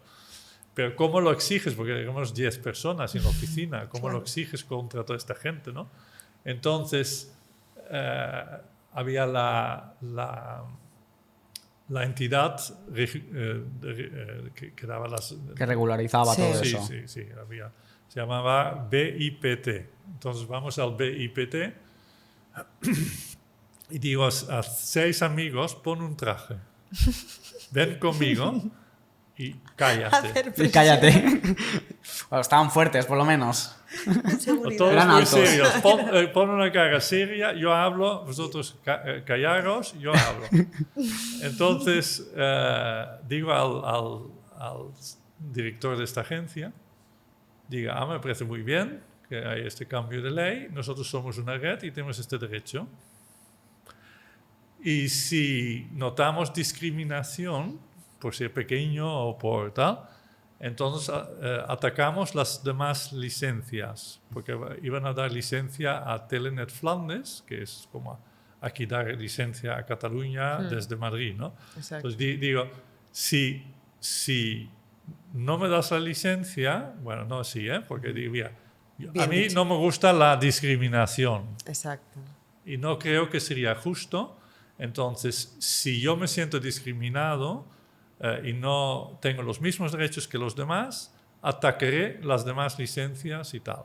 Pero ¿cómo lo exiges? Porque tenemos 10 personas en la oficina. ¿Cómo lo exiges contra toda esta gente, no? Entonces, había la entidad que daba las... Que regularizaba todo eso. Sí. Se llamaba BIPT. Entonces, vamos al BIPT y digo a 6 amigos, pon un traje. Ven conmigo. Y cállate. Bueno, estaban fuertes, por lo menos. Todos muy serios. Pon una cara seria, yo hablo, vosotros callaros, yo hablo. Entonces, digo al director de esta agencia, diga, me parece muy bien que hay este cambio de ley, nosotros somos una red y tenemos este derecho. Y si notamos discriminación, por ser pequeño o por tal, entonces atacamos las demás licencias, porque iban a dar licencia a Telenet Flandes, que es como aquí dar licencia a Cataluña desde Madrid, ¿no? Exacto. Entonces digo, si no me das la licencia, bueno, no así, porque digo, a mí no me gusta la discriminación. Exacto. Y no creo que sería justo. Entonces, si yo me siento discriminado, y no tengo los mismos derechos que los demás, atacaré las demás licencias y tal.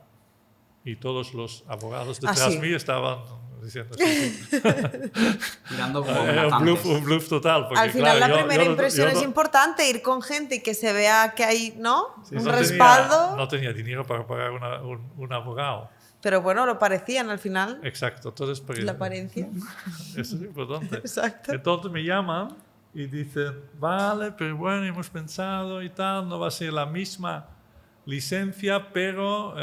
Y todos los abogados detrás mío estaban diciendo Mirando como un bluff total. Porque, al final la primera impresión es importante, ir con gente y que se vea que hay un respaldo. No tenía dinero para pagar un abogado. Pero bueno, lo parecían al final. Exacto. Entonces, la apariencia. Eso es importante. Exacto. Entonces me llaman y dicen, vale, pero bueno, hemos pensado y tal, no va a ser la misma licencia, pero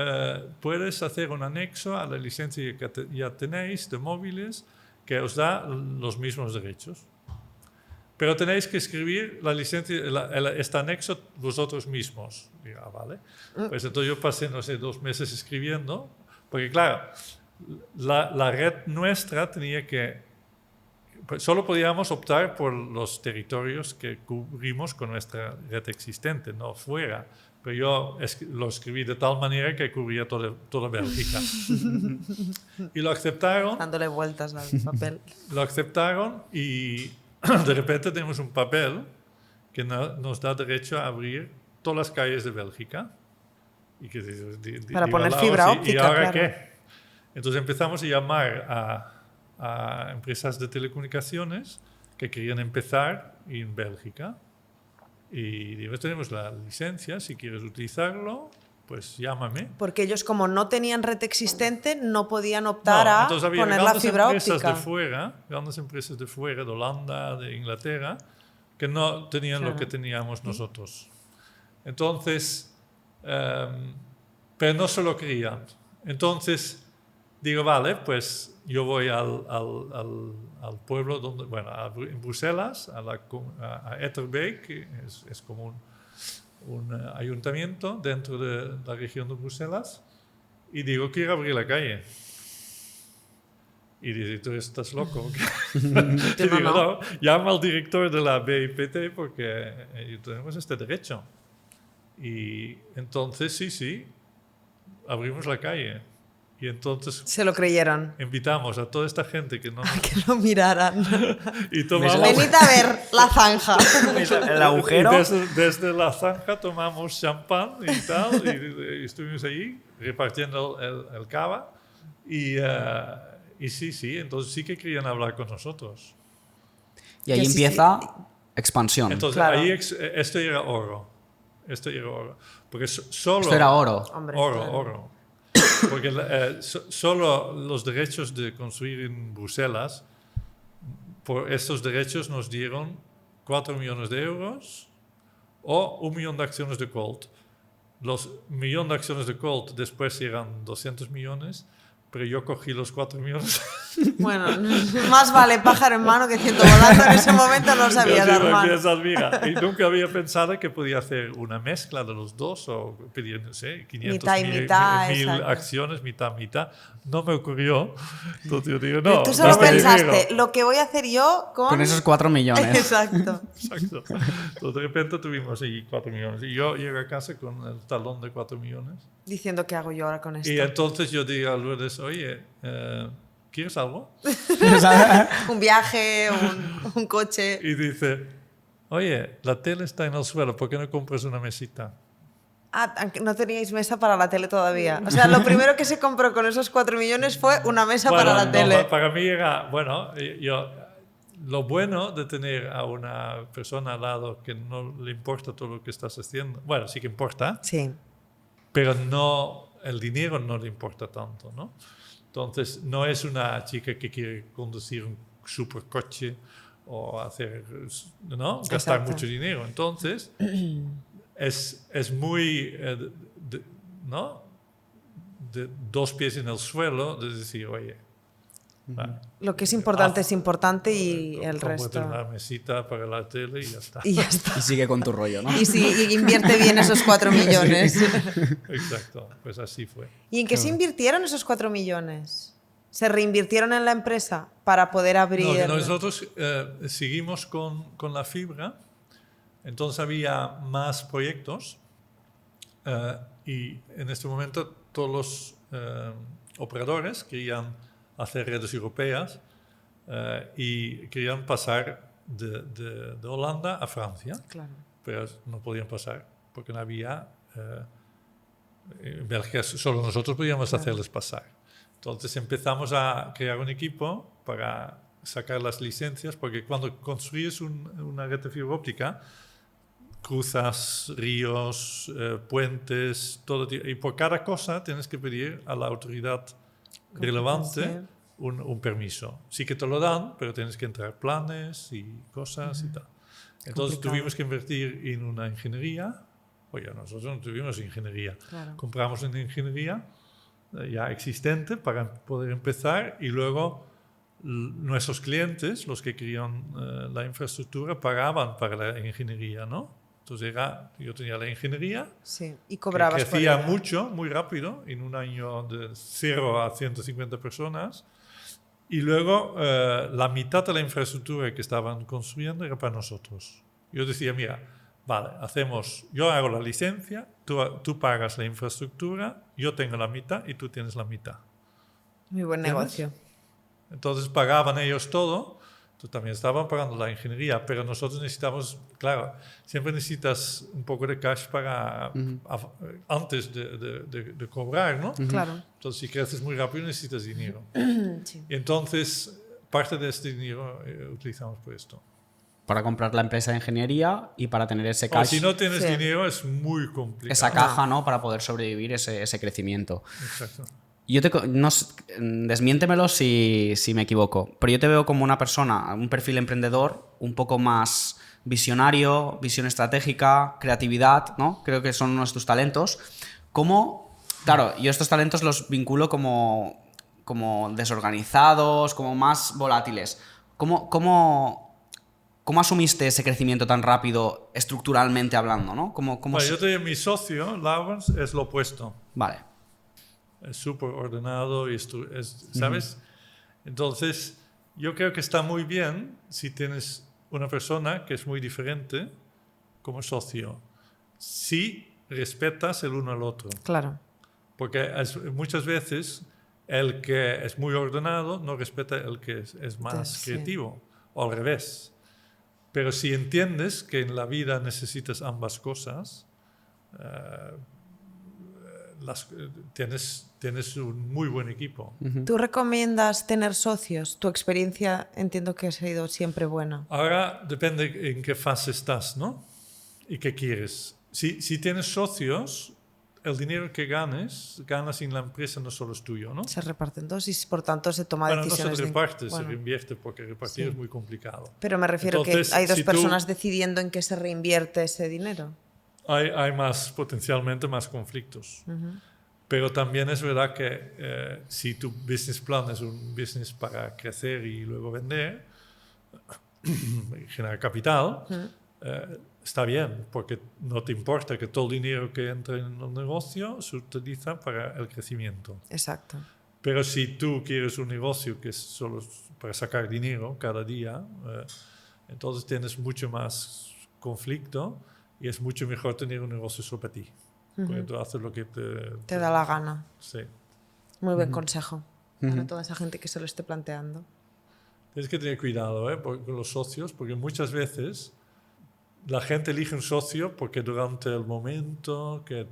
puedes hacer un anexo a la licencia que ya tenéis de móviles que os da los mismos derechos. Pero tenéis que escribir la licencia, este anexo vosotros mismos. Y, vale. Pues entonces yo pasé, no sé, 2 meses escribiendo, porque claro, la red nuestra tenía que... Solo podíamos optar por los territorios que cubrimos con nuestra red existente, no fuera. Pero yo lo escribí de tal manera que cubría toda Bélgica. Y lo aceptaron. Dándole vueltas al papel. Lo aceptaron y de repente tenemos un papel que nos da derecho a abrir todas las calles de Bélgica. Y que, para poner fibra óptica, ¿y ahora claro. qué? Entonces empezamos a llamar a empresas de telecomunicaciones que querían empezar en Bélgica y digo, tenemos la licencia, si quieres utilizarlo, pues llámame. Porque ellos, como no tenían red existente, no podían optar a poner la fibra óptica. Grandes empresas de fuera, de Holanda, de Inglaterra, que no tenían lo que teníamos nosotros. Entonces, pero no se lo querían. Entonces, digo, vale, pues yo voy al pueblo, en Bruselas, a Etterbeek, que es como un ayuntamiento dentro de la región de Bruselas, y digo, quiero abrir la calle. Y dice, ¿tú estás loco? Y digo, no, llama al director de la BIPT porque tenemos este derecho. Y entonces, sí, abrimos la calle. Y entonces... Se lo creyeron. Invitamos a toda esta gente que no... A que lo miraran. Y tomamos... Venid a ver la zanja. El agujero. Y desde la zanja tomamos champán y tal, y estuvimos allí repartiendo el cava. Y sí, entonces sí que querían hablar con nosotros. Y ahí empieza expansión. Entonces ahí esto era oro. Porque solo... Esto era oro. Hombre, oro. Porque solo los derechos de construir en Bruselas, por estos derechos nos dieron 4 millones de euros o 1 millón de acciones de Colt. Los 1 millón de acciones de Colt después eran 200 millones, pero yo cogí los 4 millones. Bueno, más vale pájaro en mano que ciento volando. En ese momento no sabía dar mano. Y nunca había pensado que podía hacer una mezcla de los dos o pedir, no sé, 500 mil acciones, mitad. No me ocurrió. Entonces yo digo, no. Tú solo pensaste, lo que voy a hacer yo con esos 4 millones. Exacto. Entonces de repente tuvimos ahí 4 millones. Y yo llegué a casa con el talón de 4 millones. Diciendo, ¿qué hago yo ahora con esto? Y entonces yo digo a Lourdes, oye, ¿quieres algo? Un viaje, un coche. Y dice, oye, la tele está en el suelo, ¿por qué no compras una mesita? No teníais mesa para la tele todavía. O sea, lo primero que se compró con esos 4 millones fue una mesa para la tele. Para mí era, lo bueno de tener a una persona al lado que no le importa todo lo que estás haciendo. Bueno, sí que importa. Sí. Pero el dinero no le importa tanto, ¿no? Entonces, no es una chica que quiere conducir un supercoche o gastar mucho dinero. Entonces, es muy, de 2 pies en el suelo, de decir, oye, lo que es importante es importante y el resto... una mesita para la tele y ya está. Y ya está. Y sigue con tu rollo, ¿no? Y invierte bien esos 4 millones. Sí. Exacto, pues así fue. ¿Y en qué se invirtieron esos 4 millones? ¿Se reinvirtieron en la empresa para poder abrir...? No, nosotros seguimos con la fibra, entonces había más proyectos y en este momento todos los operadores querían hacer redes europeas y querían pasar de Holanda a Francia, claro. Pero no podían pasar porque no había... en Bélgica solo nosotros podíamos hacerles pasar. Entonces empezamos a crear un equipo para sacar las licencias, porque cuando construyes una red de fibra óptica, cruzas ríos, puentes, todo, y por cada cosa tienes que pedir a la autoridad relevante un permiso. Sí que te lo dan, pero tienes que entrar planes y cosas y tal. Entonces tuvimos que invertir en una ingeniería. Oye, nosotros no tuvimos ingeniería. Claro. Compramos una ingeniería ya existente para poder empezar y luego nuestros clientes, los que querían la infraestructura, pagaban para la ingeniería, ¿no? Entonces yo tenía la ingeniería, y cobrabas que crecía mucho, muy rápido, en un año de 0 a 150 personas, y luego la mitad de la infraestructura que estaban construyendo era para nosotros. Yo decía, mira, vale, yo hago la licencia, tú pagas la infraestructura, yo tengo la mitad y tú tienes la mitad. Muy buen negocio. Entonces pagaban ellos todo, tú también estaban pagando la ingeniería, pero nosotros necesitamos, claro, siempre necesitas un poco de cash para antes de cobrar, ¿no? Claro. Entonces si creces muy rápido necesitas dinero. Sí. Y entonces parte de este dinero utilizamos por esto. para comprar la empresa de ingeniería y para tener ese cash. Si no tienes dinero es muy complicado. Esa caja, ¿no? Para poder sobrevivir ese crecimiento. Exacto. Desmiéntemelo si me equivoco, pero yo te veo como una persona, un perfil emprendedor un poco más visionario, visión estratégica, creatividad, ¿no? Creo que son unos de tus talentos. Claro, yo estos talentos los vinculo como desorganizados, como más volátiles. ¿Cómo asumiste ese crecimiento tan rápido estructuralmente hablando, ¿no? Yo te digo, mi socio, Lawrence, es lo opuesto. Vale. Es súper ordenado y ¿sabes? Entonces, yo creo que está muy bien si tienes una persona que es muy diferente como socio. Si respetas el uno al otro. Claro. Porque muchas veces el que es muy ordenado no respeta el que es más creativo, o al revés. Pero si entiendes que en la vida necesitas ambas cosas, tienes un muy buen equipo. ¿Tú recomiendas tener socios? Tu experiencia entiendo que ha sido siempre buena. Ahora depende en qué fase estás, ¿no? Y qué quieres. Si tienes socios, el dinero que ganas en la empresa no solo es tuyo, ¿no? Se reparten dos y por tanto se toma decisiones. No se reparte, se reinvierte, porque repartir es muy complicado. Pero me refiero que hay dos personas decidiendo en qué se reinvierte ese dinero. Hay potencialmente más conflictos. Pero también es verdad que si tu business plan es un business para crecer y luego vender, generar capital, está bien, porque no te importa que todo el dinero que entra en el negocio se utiliza para el crecimiento. Exacto. Pero si tú quieres un negocio que es solo para sacar dinero cada día, entonces tienes mucho más conflicto y es mucho mejor tener un negocio solo para ti. Porque tú haces lo que te da la gana. Sí. Muy buen consejo para toda esa gente que se lo esté planteando. Tienes que tener cuidado con los socios, porque muchas veces la gente elige un socio porque durante el momento que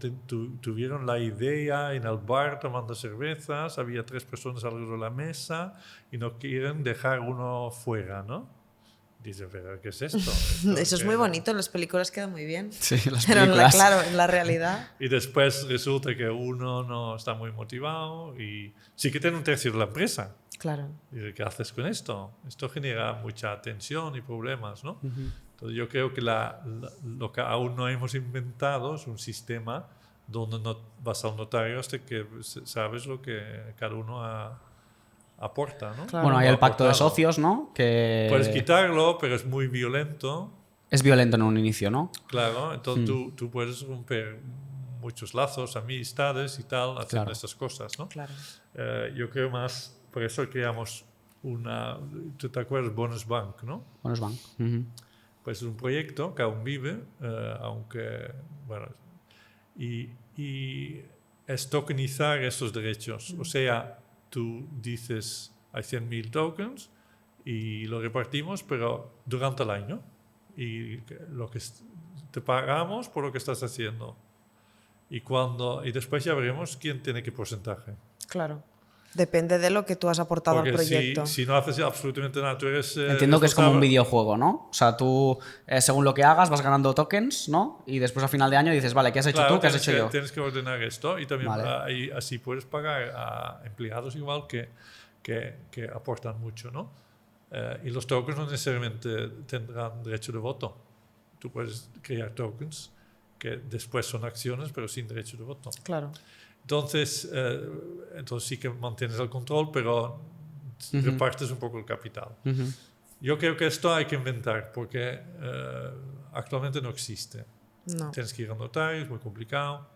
tuvieron la idea en el bar tomando cervezas, había 3 personas alrededor de la mesa y no quieren dejar uno fuera, ¿no? Dice, pero ¿qué es esto? Eso es muy bonito, en las películas queda muy bien. Sí, las pero películas. claro, en la realidad. Y después resulta que uno no está muy motivado y sí que tiene un tercio de la empresa. Claro. Dice, ¿qué haces con esto? Esto genera mucha tensión y problemas, ¿no? Entonces yo creo que lo que aún no hemos inventado es un sistema donde no vas al notario hasta que sabes lo que cada uno aporta, ¿no? Claro. Bueno, hay el pacto de socios, ¿no? Que puedes quitarlo, pero es muy violento. Es violento en un inicio, ¿no? Claro, entonces tú puedes romper muchos lazos, amistades y tal, haciendo estas cosas, ¿no? Claro. Yo creo más, por eso creamos ¿tú te acuerdas? Bonus Bank, ¿no? Bonus Bank. Pues es un proyecto que aún vive, aunque, bueno, y es tokenizar esos derechos. O sea, tú dices, hay 100.000 tokens y lo repartimos, pero durante el año. Y lo que te pagamos por lo que estás haciendo. Y después ya veremos quién tiene qué porcentaje. Claro. Depende de lo que tú has aportado al proyecto. Si no haces absolutamente nada, tú eres... Entiendo que es como un videojuego, ¿no? O sea, tú, según lo que hagas, vas ganando tokens, ¿no? Y después a final de año dices, vale, ¿qué has hecho tú? ¿Qué has hecho yo? Tienes que ordenar esto y también así puedes pagar a empleados igual que aportan mucho, ¿no? Y los tokens no necesariamente tendrán derecho de voto. Tú puedes crear tokens que después son acciones, pero sin derecho de voto. Claro. Entonces sí que mantienes el control, pero repartes un poco el capital. Yo creo que esto hay que inventar, porque actualmente no existe. No. Tienes que ir al notario, es muy complicado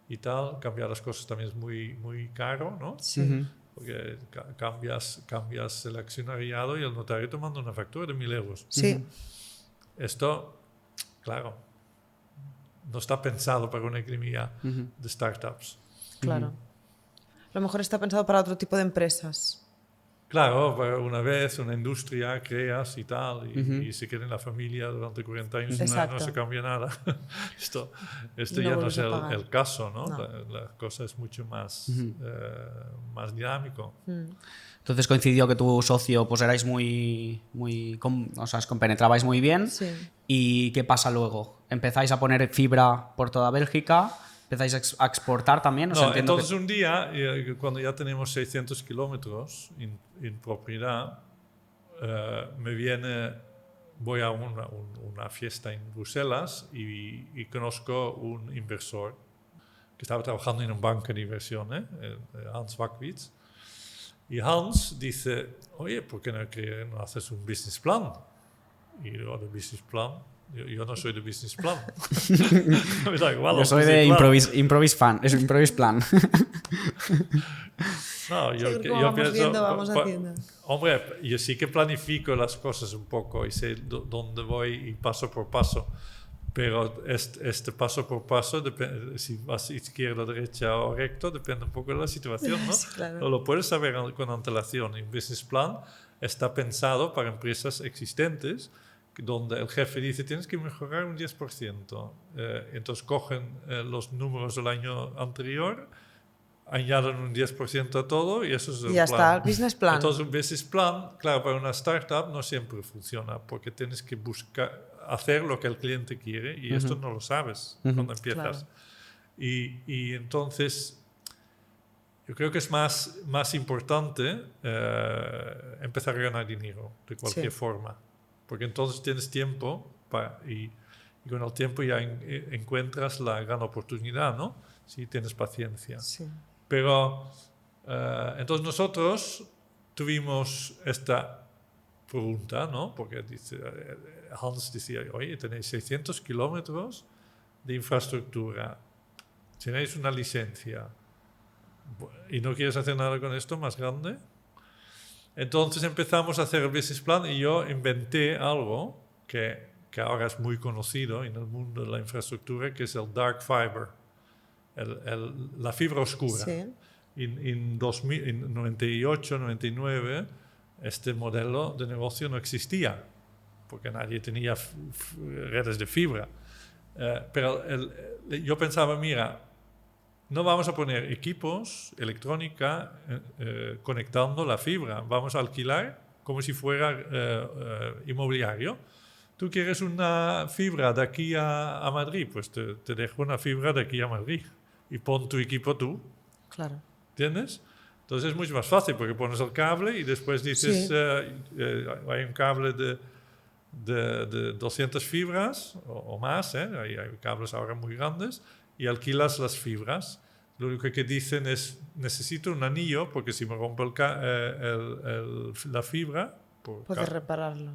y tal. Cambiar las cosas también es muy, muy caro, ¿no? Sí. Porque cambias el accionariado y el notario te manda una factura de 1.000 euros. Sí. Esto, claro, no está pensado para una economía de startups. Claro. A lo mejor está pensado para otro tipo de empresas. Claro, una vez una industria creas y tal, y se queda en la familia durante 40 años y no se cambia nada. esto ya no es el caso, ¿no? La cosa es mucho más, más dinámico. Entonces coincidió que tu socio pues erais o sea, os compenetrabais muy bien. Sí. ¿Y qué pasa luego? ¿Empezáis a poner fibra por toda Bélgica? ¿Empezáis a exportar también? Entonces un día, cuando ya tenemos 600 kilómetros en propiedad, voy a una fiesta en Bruselas y conozco un inversor que estaba trabajando en un banco de inversión, Hans Wackwitz. Y Hans dice, oye, ¿por qué no haces un business plan? Y yo, ¿de business plan? Yo no soy de business plan. Yo soy de improvis plan. No, yo pienso, hombre, yo sí que planifico las cosas un poco y sé dónde voy y paso por paso. Pero este paso por paso, si vas izquierda, derecha o recto, depende un poco de la situación, ¿no? Sí, claro. No lo puedes saber con antelación. Un business plan está pensado para empresas existentes, donde el jefe dice tienes que mejorar un 10%. Entonces cogen los números del año anterior, añaden un 10% a todo y eso es el ya plan. Está, el business plan. Entonces un business plan, claro, para una startup no siempre funciona porque tienes que hacer lo que el cliente quiere y esto no lo sabes cuando empiezas. Claro. Y entonces yo creo que es más importante empezar a ganar dinero de cualquier forma. Porque entonces tienes tiempo y con el tiempo ya encuentras la gran oportunidad, ¿no? Si tienes paciencia. Sí. Pero entonces nosotros tuvimos esta pregunta, ¿no? Porque Hans decía, oye, tenéis 600 kilómetros de infraestructura, tenéis una licencia y no quieres hacer nada con esto más grande. Entonces empezamos a hacer el business plan y yo inventé algo que ahora es muy conocido en el mundo de la infraestructura, que es el dark fiber, la fibra oscura. Sí. En 98, 99, este modelo de negocio no existía, porque nadie tenía redes de fibra. Pero yo pensaba, mira, no vamos a poner equipos, electrónica, conectando la fibra. Vamos a alquilar como si fuera inmobiliario. Tú quieres una fibra de aquí a Madrid, pues te dejo una fibra de aquí a Madrid y pon tu equipo tú. Claro. ¿Entiendes? Entonces es mucho más fácil porque pones el cable y después dices, hay un cable de 200 fibras o más, hay cables ahora muy grandes, y alquilas las fibras. Lo único que dicen es, necesito un anillo porque si me rompe la fibra... Puedes repararlo.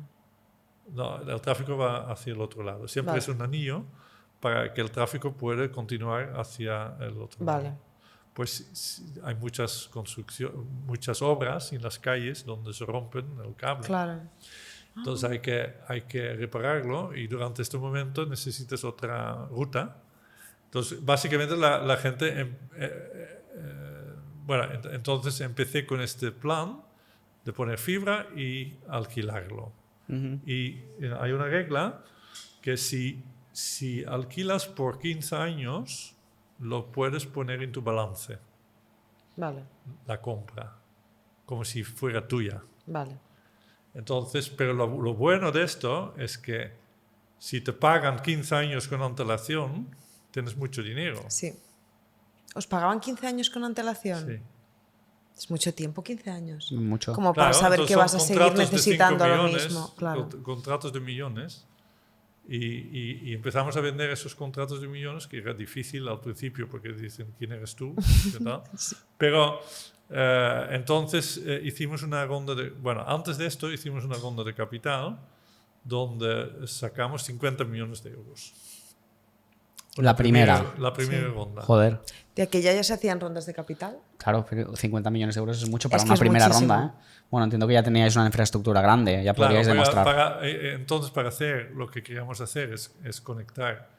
No, el tráfico va hacia el otro lado. Siempre es un anillo para que el tráfico pueda continuar hacia el otro lado. Pues hay muchas obras en las calles donde se rompen el cable. Claro. Entonces hay que repararlo y durante este momento necesitas otra ruta. Entonces, básicamente la gente... entonces empecé con este plan de poner fibra y alquilarlo. Y hay una regla que si alquilas por 15 años, lo puedes poner en tu balance. Vale. La compra, como si fuera tuya. Vale. Entonces, pero lo bueno de esto es que si te pagan 15 años con antelación, tienes mucho dinero. Sí. ¿Os pagaban 15 años con antelación? Sí. Es mucho tiempo, 15 años. Mucho. Como para saber que vas a seguir necesitando lo mismo. Claro. Contratos de millones. Y empezamos a vender esos contratos de millones, que era difícil al principio porque dicen, ¿quién eres tú? Sí. Pero entonces hicimos una ronda antes de esto hicimos una ronda de capital donde sacamos 50 millones de euros. La primera ronda. Joder. ¿De aquella ya se hacían rondas de capital? Claro, pero 50 millones de euros es mucho para una primera ronda. Bueno, entiendo que ya teníais una infraestructura grande, ya podríais demostrar. Entonces, para hacer lo que queríamos hacer es conectar,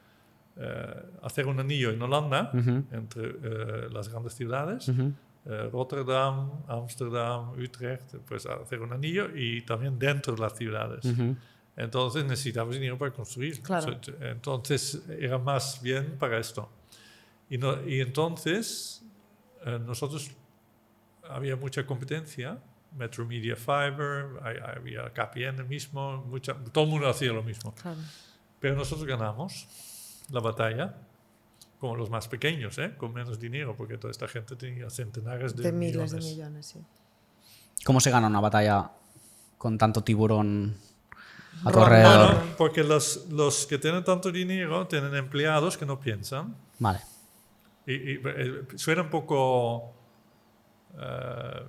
hacer un anillo en Holanda entre las grandes ciudades Rotterdam, Ámsterdam, Utrecht, pues hacer un anillo y también dentro de las ciudades. Entonces necesitamos dinero para construir. Claro. Entonces era más bien para esto. Y entonces nosotros había mucha competencia, Metro Media Fiber, había KPN mismo, todo el mundo hacía lo mismo. Claro. Pero nosotros ganamos la batalla, como los más pequeños, con menos dinero, porque toda esta gente tenía centenares de miles millones. de millones, sí. ¿Cómo se gana una batalla con tanto tiburón a tu alrededor? Bueno, porque los que tienen tanto dinero tienen empleados que no piensan. Vale. Y suena un poco...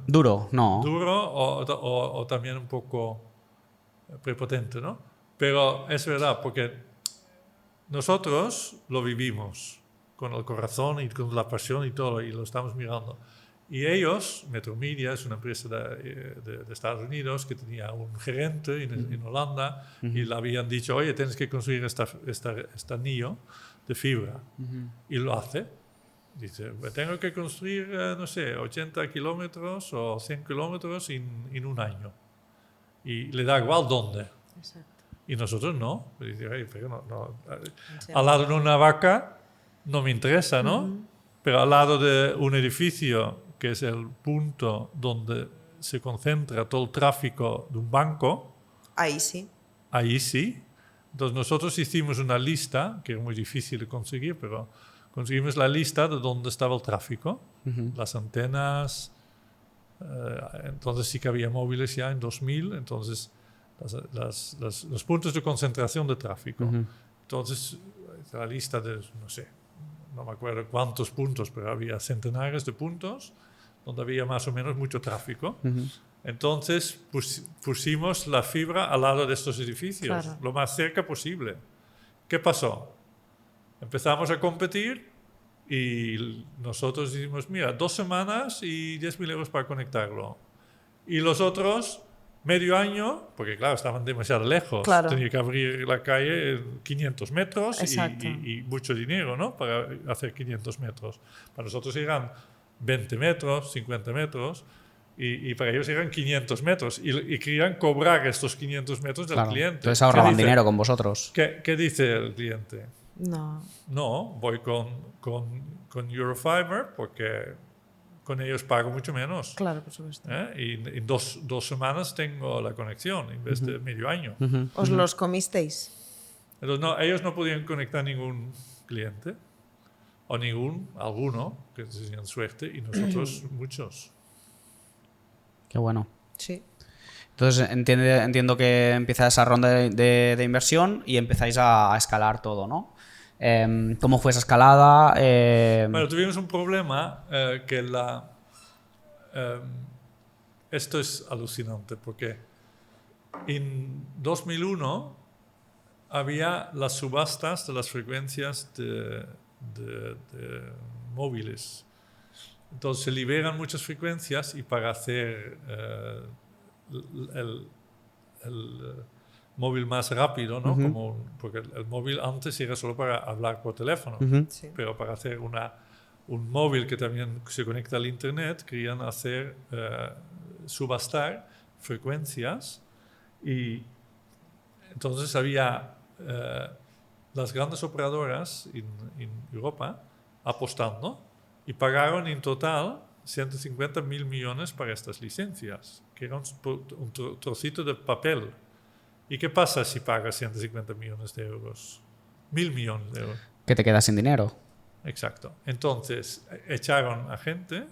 Duro, no. Duro o también un poco prepotente, ¿no? Pero es verdad, porque nosotros lo vivimos con el corazón y con la pasión y todo, y lo estamos mirando. Y ellos, Metromedia es una empresa de Estados Unidos que tenía un gerente en Holanda y le habían dicho, oye, tienes que construir este anillo de fibra. Y lo hace. Dice, tengo que construir, no sé, 80 kilómetros o 100 kilómetros en un año. Y le da igual dónde. Exacto. Y nosotros no. Dice, pero no. Al lado de una vaca no me interesa, ¿no? Pero al lado de un edificio, que es el punto donde se concentra todo el tráfico de un banco. Ahí sí. Ahí sí. Entonces nosotros hicimos una lista, que es muy difícil de conseguir, pero conseguimos la lista de dónde estaba el tráfico, las antenas. Entonces sí que había móviles ya en 2000, entonces los puntos de concentración de tráfico. Entonces la lista de, no sé, no me acuerdo cuántos puntos, pero había centenares de puntos donde había más o menos mucho tráfico. Entonces pusimos la fibra al lado de estos edificios, claro, lo más cerca posible. ¿Qué pasó? Empezamos a competir y nosotros dijimos, mira, 2 semanas y 10.000 euros para conectarlo. Y los otros, medio año, porque claro, estaban demasiado lejos. Claro. Tenía que abrir la calle 500 metros Exacto. y mucho dinero, ¿no? Para hacer 500 metros. Para nosotros eran 20 metros, 50 metros. Y para ellos eran 500 metros. Y querían cobrar estos 500 metros del cliente. Entonces ahorraban dinero con vosotros. ¿Qué dice el cliente? No, voy con Eurofiber porque con ellos pago mucho menos. Claro, por supuesto. Y en dos semanas tengo la conexión en vez de medio año. ¿Os los comisteis? Entonces, no, ellos no podían conectar ningún cliente o alguno que tenían suerte y nosotros muchos. Qué bueno. Sí. Entonces entiendo que empieza esa ronda de inversión y empezáis a escalar todo, ¿no? ¿Cómo fue esa escalada? Bueno, tuvimos un problema que esto es alucinante porque en 2001 había las subastas de las frecuencias de móviles. Entonces se liberan muchas frecuencias y para hacer el móvil más rápido, ¿no? Porque el móvil antes era solo para hablar por teléfono, Sí. pero para hacer un móvil que también se conecta al internet, querían hacer subastar frecuencias y entonces había las grandes operadoras en Europa apostando y pagaron en total 150.000 millones para estas licencias, que era un trocito de papel. ¿Y qué pasa si pagas 150 millones de euros? 1.000 millones de euros. Que te quedas sin dinero. Exacto. Entonces, echaron a gente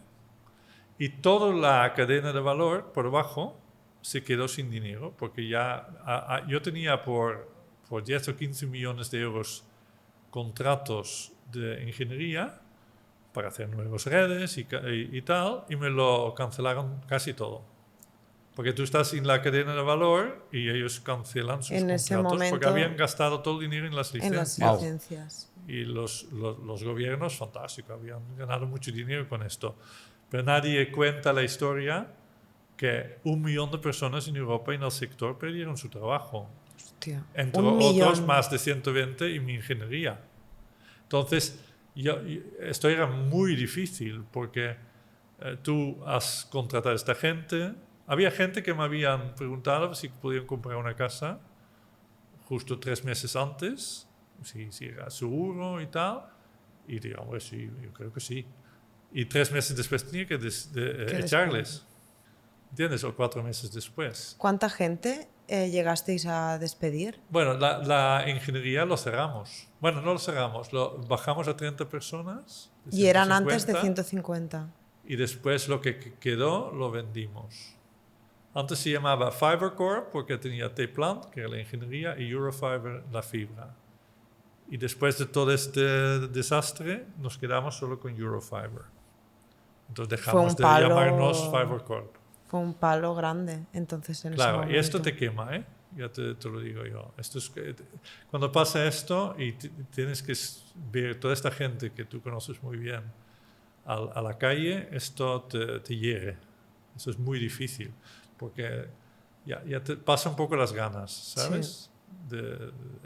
y toda la cadena de valor por abajo se quedó sin dinero, porque ya yo tenía por 10 o 15 millones de euros contratos de ingeniería para hacer nuevas redes y tal, y me lo cancelaron casi todo. Porque tú estás en la cadena de valor y ellos cancelan sus contratos porque habían gastado todo el dinero en las licencias. En las licencias. Y los gobiernos, fantástico, habían ganado mucho dinero con esto. Pero nadie cuenta la historia que 1 millón de personas en Europa en el sector perdieron su trabajo. Hostia, entre otros, más de 120 en mi ingeniería. Entonces, esto era muy difícil porque tú has contratado a esta gente. Había gente que me habían preguntado si podían comprar una casa justo 3 meses antes, si era seguro y tal. Y digo, hombre, sí, yo creo que sí. Y 3 meses después tenía que echarles. ¿Entiendes? O 4 meses después. ¿Cuánta gente llegasteis a despedir? Bueno, la ingeniería lo cerramos. Bueno, no lo cerramos, lo bajamos a 30 personas. Y eran antes de 150. Y después lo que quedó lo vendimos. Antes se llamaba FiberCorp porque tenía T-Plant, que era la ingeniería, y Eurofiber, la fibra. Y después de todo este desastre, nos quedamos solo con Eurofiber. Entonces dejamos de llamarnos FiberCorp. Fue un palo grande, entonces, en ese momento. Claro, y esto te quema, ¿eh? Ya te lo digo yo. Cuando pasa esto y tienes que ver toda esta gente que tú conoces muy bien a la calle, esto te hiere. Eso es muy difícil, porque ya te pasa un poco las ganas, ¿sabes? Sí.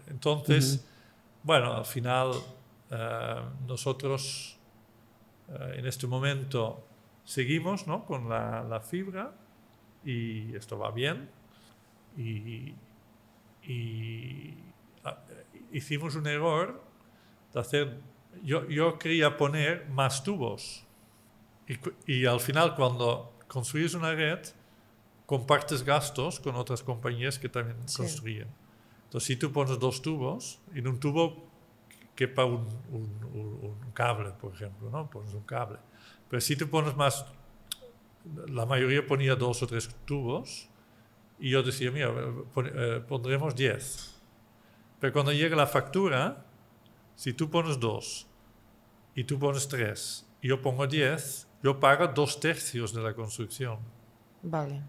Entonces, bueno, al final nosotros en este momento seguimos, ¿no?, con la fibra y esto va bien. Y hicimos un error de hacer... Yo quería poner más tubos. Y al final, cuando construyes una red, compartes gastos con otras compañías que también construyen. Entonces, si tú pones 2 tubos, en un tubo quepa un cable, por ejemplo, ¿no? Pones un cable. Pero si tú pones más... La mayoría ponía 2 o 3 tubos. Y yo decía, mira, pondremos 10. Pero cuando llega la factura, si tú pones 2 y tú pones 3 y yo pongo 10, yo pago 2/3 de la construcción. Vale.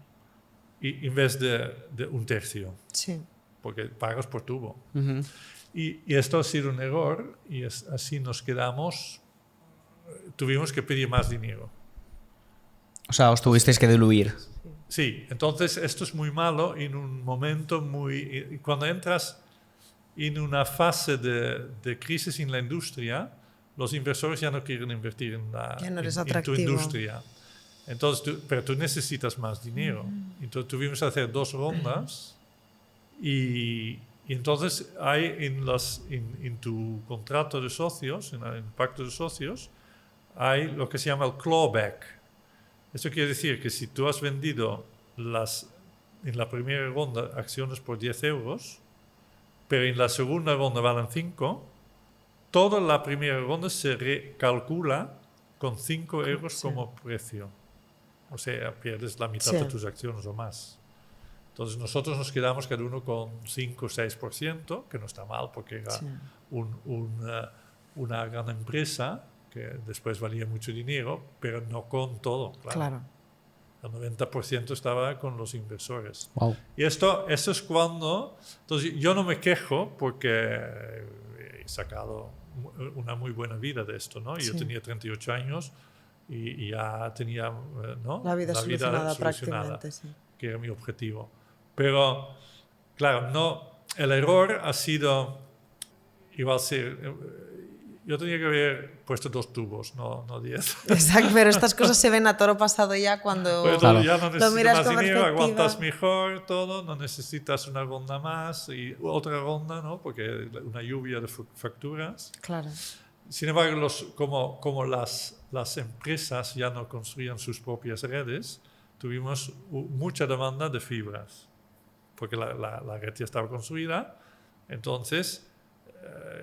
Y en vez de 1/3. Sí. Porque pagas por tubo. Y esto ha sido un error y así nos quedamos. Tuvimos que pedir más dinero. O sea, os tuvisteis que diluir. Sí, entonces esto es muy malo en un momento muy... Cuando entras en una fase de crisis en la industria, los inversores ya no quieren invertir en tu industria. Entonces, pero tú necesitas más dinero. Entonces tuvimos que hacer 2 rondas y entonces hay en tu contrato de socios, en el pacto de socios, hay lo que se llama el clawback. Eso quiere decir que si tú has vendido en la primera ronda acciones por 10 euros, pero en la segunda ronda valen 5, toda la primera ronda se recalcula con 5 euros como precio. O sea, pierdes la mitad de tus acciones o más. Entonces nosotros nos quedamos cada uno con 5 o 6%, que no está mal porque era una gran empresa que después valía mucho dinero, pero no con todo, claro. El 90% estaba con los inversores. Wow. Y esto es cuando... Entonces, yo no me quejo porque he sacado una muy buena vida de esto, ¿no? Yo tenía 38 años y ya tenía la vida solucionada prácticamente, que era mi objetivo. Pero, claro, el error ha sido... Igual yo tenía que haber puesto 2 tubos, no 10. Exacto, pero estas cosas se ven a toro pasado ya cuando pues ya no necesitas más dinero, aguantas perspectiva. mejor todo, no necesitas una ronda más y otra ronda, ¿no? Porque una lluvia de facturas. Claro. Sin embargo, como las empresas ya no construían sus propias redes, tuvimos mucha demanda de fibras, porque la red ya estaba construida. Entonces,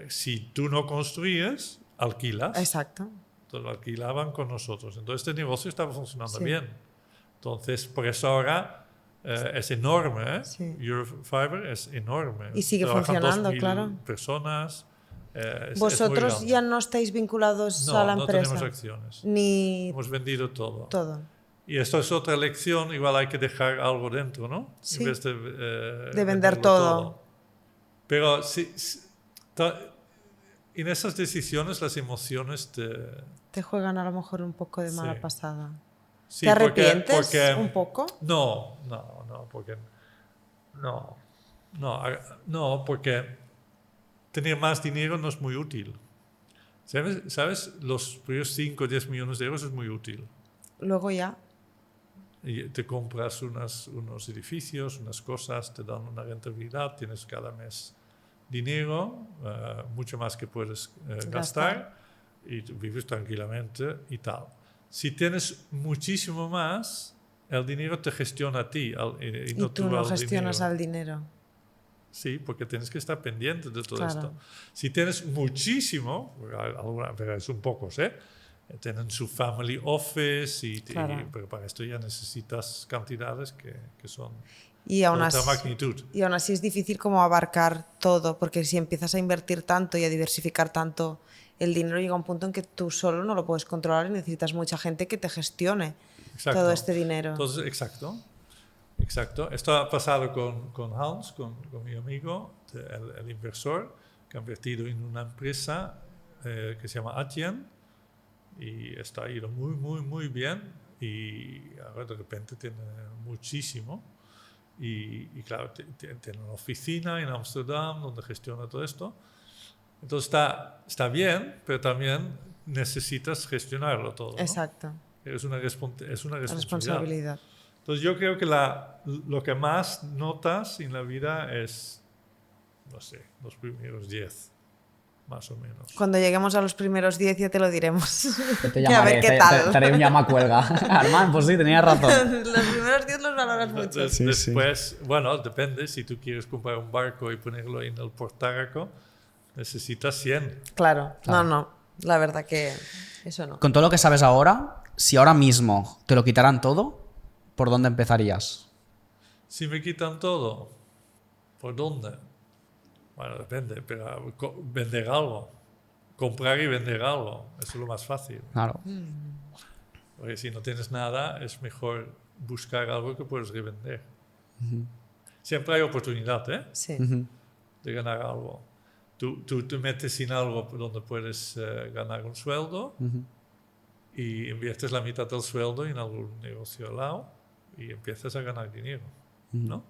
si tú no construyes, alquilas. Exacto. Entonces lo alquilaban con nosotros. Entonces este negocio estaba funcionando bien. Entonces, por eso ahora es enorme, ¿eh? Sí. Eurofiber es enorme. Y sigue funcionando, claro. Personas. ¿Vosotros ya no estáis vinculados a la empresa? No tenemos acciones. Hemos vendido todo. Todo. Y esto es otra lección. Igual hay que dejar algo dentro, ¿no? Sí. En vez de vender todo. Pero en esas decisiones las emociones te juegan a lo mejor un poco de mala pasada. Sí, ¿te arrepientes un poco? No, porque tener más dinero no es muy útil. ¿Sabes? Los primeros 5 o 10 millones de euros es muy útil. luego ya... Y te compras unos edificios, unas cosas, te dan una rentabilidad, tienes cada mes dinero, mucho más que puedes gastar, y vives tranquilamente y tal. Si tienes muchísimo más, el dinero te gestiona a ti. Y no tú no gestionas al dinero. Sí, porque tienes que estar pendiente de todo esto. Si tienes muchísimo, pero son pocos, tienen su family office, pero para esto ya necesitas cantidades que son de otra magnitud. Y aún así es difícil como abarcar todo, porque si empiezas a invertir tanto y a diversificar tanto el dinero, llega un punto en que tú solo no lo puedes controlar y necesitas mucha gente que te gestione todo este dinero. Entonces, exacto. Esto ha pasado con Hans, con mi amigo, el inversor, que ha invertido en una empresa que se llama Atien, y está ido muy, muy, muy bien, y ahora de repente tiene muchísimo. Y claro, tiene una oficina en Ámsterdam donde gestiona todo esto. Entonces está bien, pero también necesitas gestionarlo todo, ¿no? Exacto. Es una responsabilidad. Entonces yo creo que lo que más notas en la vida es, no sé, los primeros 10, más o menos. Cuando lleguemos a los primeros 10 ya te lo diremos. Te llamaré, a ver qué tal. Te haré un llamacuelga. Armand, pues sí, tenías razón. Los primeros 10 los valoras mucho. Después, bueno, depende. Si tú quieres comprar un barco y ponerlo en el portáraco, necesitas 100. Claro. No. La verdad que eso no. Con todo lo que sabes ahora, si ahora mismo te lo quitaran todo, ¿por dónde empezarías? Si me quitan todo, ¿por dónde? Bueno, depende, pero vender algo. Comprar y vender algo. Eso es lo más fácil. Claro. Porque si no tienes nada, es mejor buscar algo que puedes revender. Siempre hay oportunidad, Sí. de ganar algo. Tú te metes en algo donde puedes ganar un sueldo y inviertes la mitad del sueldo en algún negocio al lado y empiezas a ganar dinero, ¿no?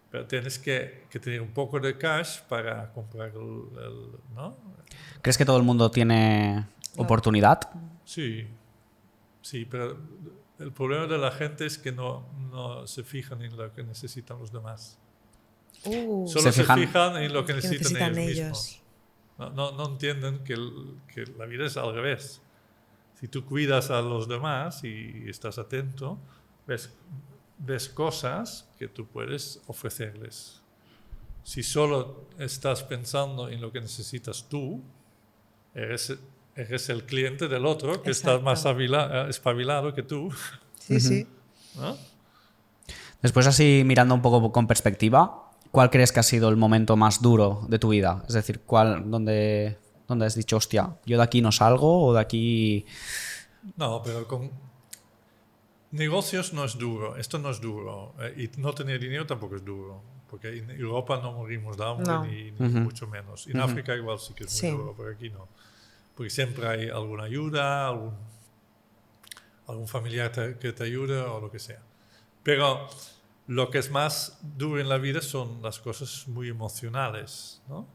Pero tienes que tener un poco de cash para comprar ¿no? ¿Crees que todo el mundo tiene oportunidad? Sí, pero el problema de la gente es que no se fijan en lo que necesitan los demás. Solo se fijan en lo que necesitan ellos mismos. No entienden que la vida es al revés. Si tú cuidas a los demás y estás atento, ves cosas que tú puedes ofrecerles. Si solo estás pensando en lo que necesitas tú, eres el cliente del otro que está más espabilado que tú. Sí. ¿No? Después, así mirando un poco con perspectiva, ¿cuál crees que ha sido el momento más duro de tu vida? Es decir, ¿dónde has dicho, hostia, yo de aquí no salgo o de aquí...? No, pero con negocios no es duro, esto no es duro. Y no tener dinero tampoco es duro, porque en Europa no morimos de hambre, ni mucho menos. En África igual sí que es muy duro, pero aquí no. Porque siempre hay alguna ayuda, algún familiar que te ayude o lo que sea. Pero lo que es más duro en la vida son las cosas muy emocionales, ¿no?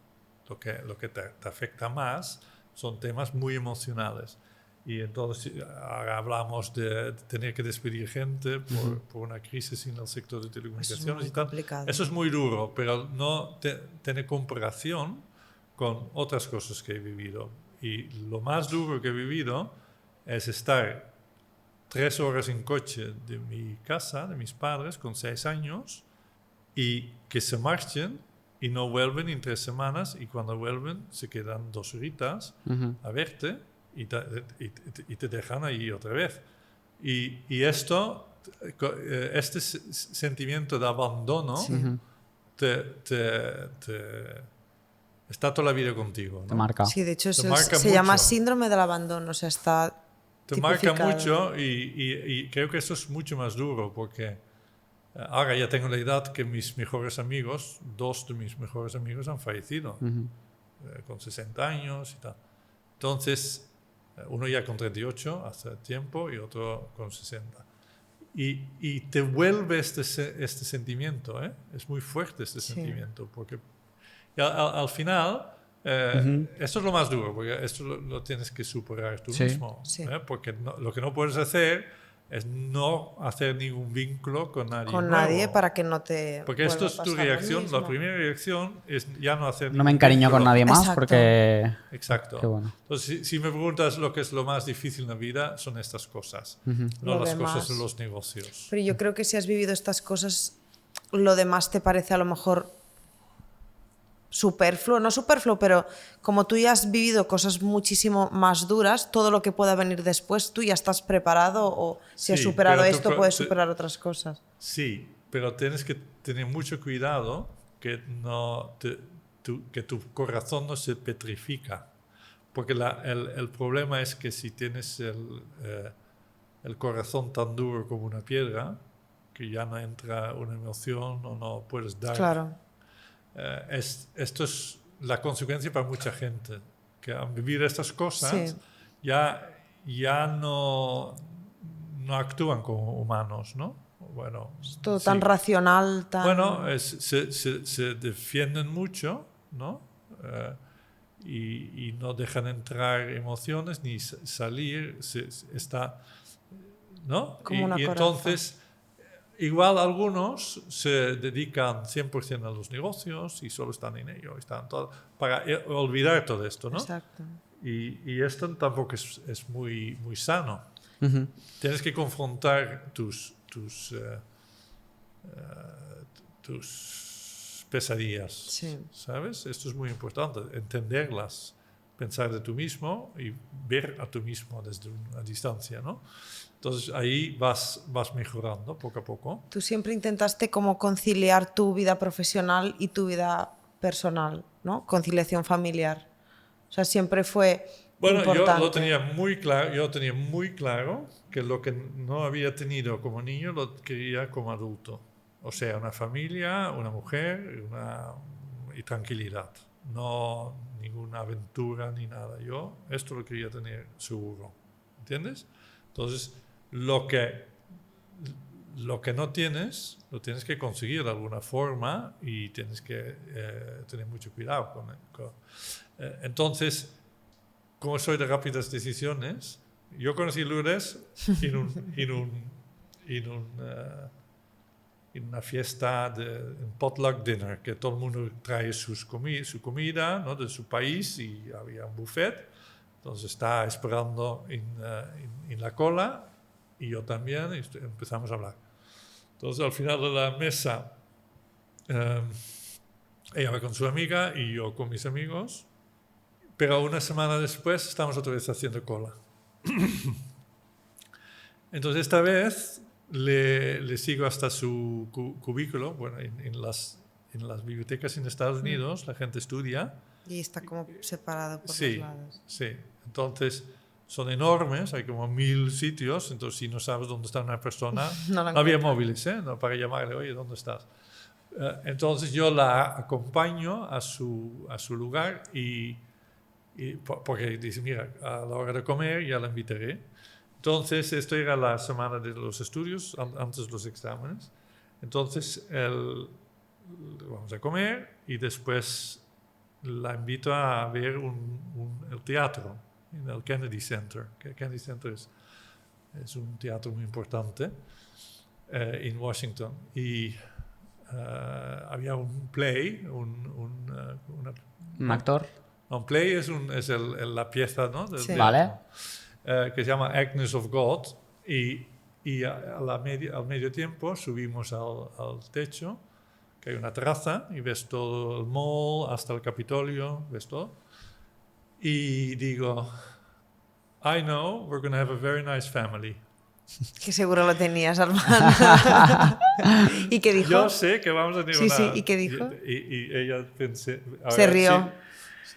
Lo que te afecta más son temas muy emocionales. Y entonces ahora hablamos de tener que despedir gente por una crisis en el sector de telecomunicaciones y tal. Complicado. Eso es muy duro, pero no tiene comparación con otras cosas que he vivido. Y lo más duro que he vivido es estar 3 horas en coche de mi casa, de mis padres, con 6 años, y que se marchen y no vuelven en 3 semanas, y cuando vuelven se quedan 2 horitas a verte y te dejan ahí otra vez. Y este sentimiento de abandono está toda la vida contigo, ¿no? Te marca. Sí, de hecho se llama síndrome del abandono, o sea, está te marca mucho y creo que eso es mucho más duro porque ahora ya tengo la edad que mis mejores amigos, 2 de mis mejores amigos han fallecido con 60 años y tal. Entonces, uno ya con 38 hace tiempo y otro con 60. Y te vuelve este sentimiento, es muy fuerte este sentimiento porque al final... Esto es lo más duro, porque esto lo tienes que superar tú mismo. Sí. Porque lo que no puedes hacer es no hacer ningún vínculo con nadie. Con nadie para que no te. Porque esto es tu reacción. La primera reacción es ya no hacer. No me encariño con nadie más. Exacto. Porque. Exacto. Qué bueno. Entonces, si me preguntas lo que es lo más difícil en la vida, son estas cosas, no Lo las demás. cosas de los negocios. Pero yo creo que si has vivido estas cosas, lo demás te parece a lo mejor superfluo, no superfluo, pero como tú ya has vivido cosas muchísimo más duras, todo lo que pueda venir después, tú ya estás preparado o si has superado esto, puedes superar otras cosas. Sí, pero tienes que tener mucho cuidado que, que tu corazón no se petrifica. Porque el problema es que si tienes el corazón tan duro como una piedra, que ya no entra una emoción o no puedes dar. Claro. Esto es la consecuencia para mucha gente, que al vivir estas cosas Sí. ya no actúan como humanos, ¿no? Bueno, Es todo tan racional, tan... Bueno, se defienden mucho, ¿no? Y no dejan entrar emociones ni salir, está, ¿no? Como una y entonces, igual algunos se dedican 100% a los negocios y solo están en ello, están todo, para olvidar todo esto, ¿no? Exacto. Y esto tampoco es muy, muy sano. Tienes que confrontar tus pesadillas, Sí. ¿sabes? Esto es muy importante, entenderlas, pensar de tú mismo y ver a tú mismo desde una distancia, ¿no? Entonces ahí vas mejorando poco a poco. Tú siempre intentaste como conciliar tu vida profesional y tu vida personal, ¿no? Conciliación familiar. O sea, siempre fue importante. Yo lo tenía muy claro, que lo que no había tenido como niño lo quería como adulto. O sea, una familia, una mujer y tranquilidad. No ninguna aventura ni nada. Yo esto lo quería tener seguro. ¿Entiendes? Entonces, lo que no tienes, lo tienes que conseguir de alguna forma y tienes que tener mucho cuidado con entonces, como soy de rápidas decisiones, yo conocí Lourdes en una fiesta, un potluck dinner, que todo el mundo trae su comida, ¿no? De su país y había un buffet. Entonces está esperando en la cola y yo también y empezamos a hablar. Entonces al final de la mesa, ella va con su amiga y yo con mis amigos, pero una semana después estamos otra vez haciendo cola. Entonces esta vez le sigo hasta su cubículo. Bueno, en las bibliotecas en Estados Unidos la gente estudia. Y está como separado por los lados. Sí, entonces son enormes, hay como 1000 sitios, entonces si no sabes dónde está una persona, no había móviles, no para llamarle, oye, ¿dónde estás? Entonces yo la acompaño a su lugar porque dice, mira, a la hora de comer ya la invitaré. Entonces, esto era la semana de los estudios, antes de los exámenes. Entonces, vamos a comer y después la invito a ver el teatro en el Kennedy Center. El Kennedy Center es un teatro muy importante en Washington. Y había un play, ¿Un actor? Un play es la pieza, ¿no? Sí. Vale. Que se llama Agnes of God. Y al medio tiempo subimos al techo, que hay una terraza, y ves todo el mall hasta el Capitolio, ves todo. Y digo, I know we're going to have a very nice family. Que seguro lo tenías, Armando. ¿Y qué dijo? Yo sé que vamos a tener una... Sí, ¿y qué dijo? Y ella pensé... Se rió. Sí,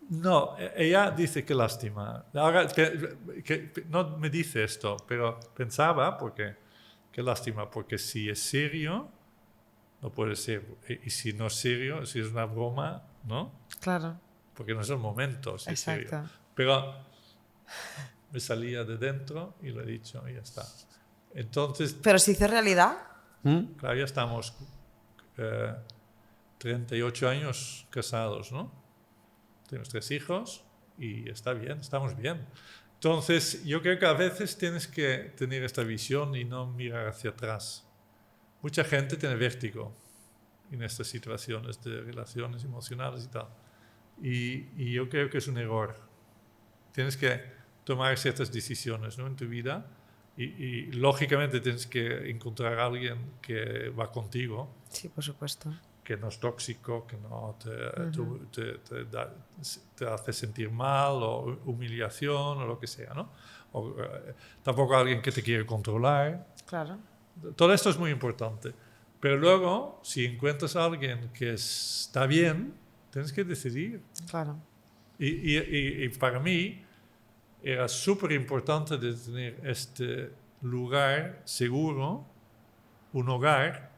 no, ella dice que lástima. Ahora, que no me dice esto, pero pensaba, qué lástima, porque si es serio, no puede ser. Y si no es serio, si es una broma, ¿no? Claro. Porque no es el momento, si Exacto. es serio. Pero me salía de dentro y lo he dicho y ya está. Entonces... ¿Pero se hizo realidad? Claro, ya estamos 38 años casados, ¿no? Tenemos 3 hijos y está bien, estamos bien. Entonces, yo creo que a veces tienes que tener esta visión y no mirar hacia atrás. Mucha gente tiene vértigo en estas situaciones de relaciones emocionales y tal. Y yo creo que es un error. Tienes que tomar ciertas decisiones, ¿no?, en tu vida y lógicamente tienes que encontrar a alguien que va contigo. Sí, por supuesto. Que no es tóxico, que no te hace sentir mal o humillación o lo que sea, ¿no? O, tampoco alguien que te quiere controlar. Claro. Todo esto es muy importante. Pero luego, si encuentras a alguien que está bien, tienes que decidir. Claro. Y para mí era súper importante de tener este lugar seguro, un hogar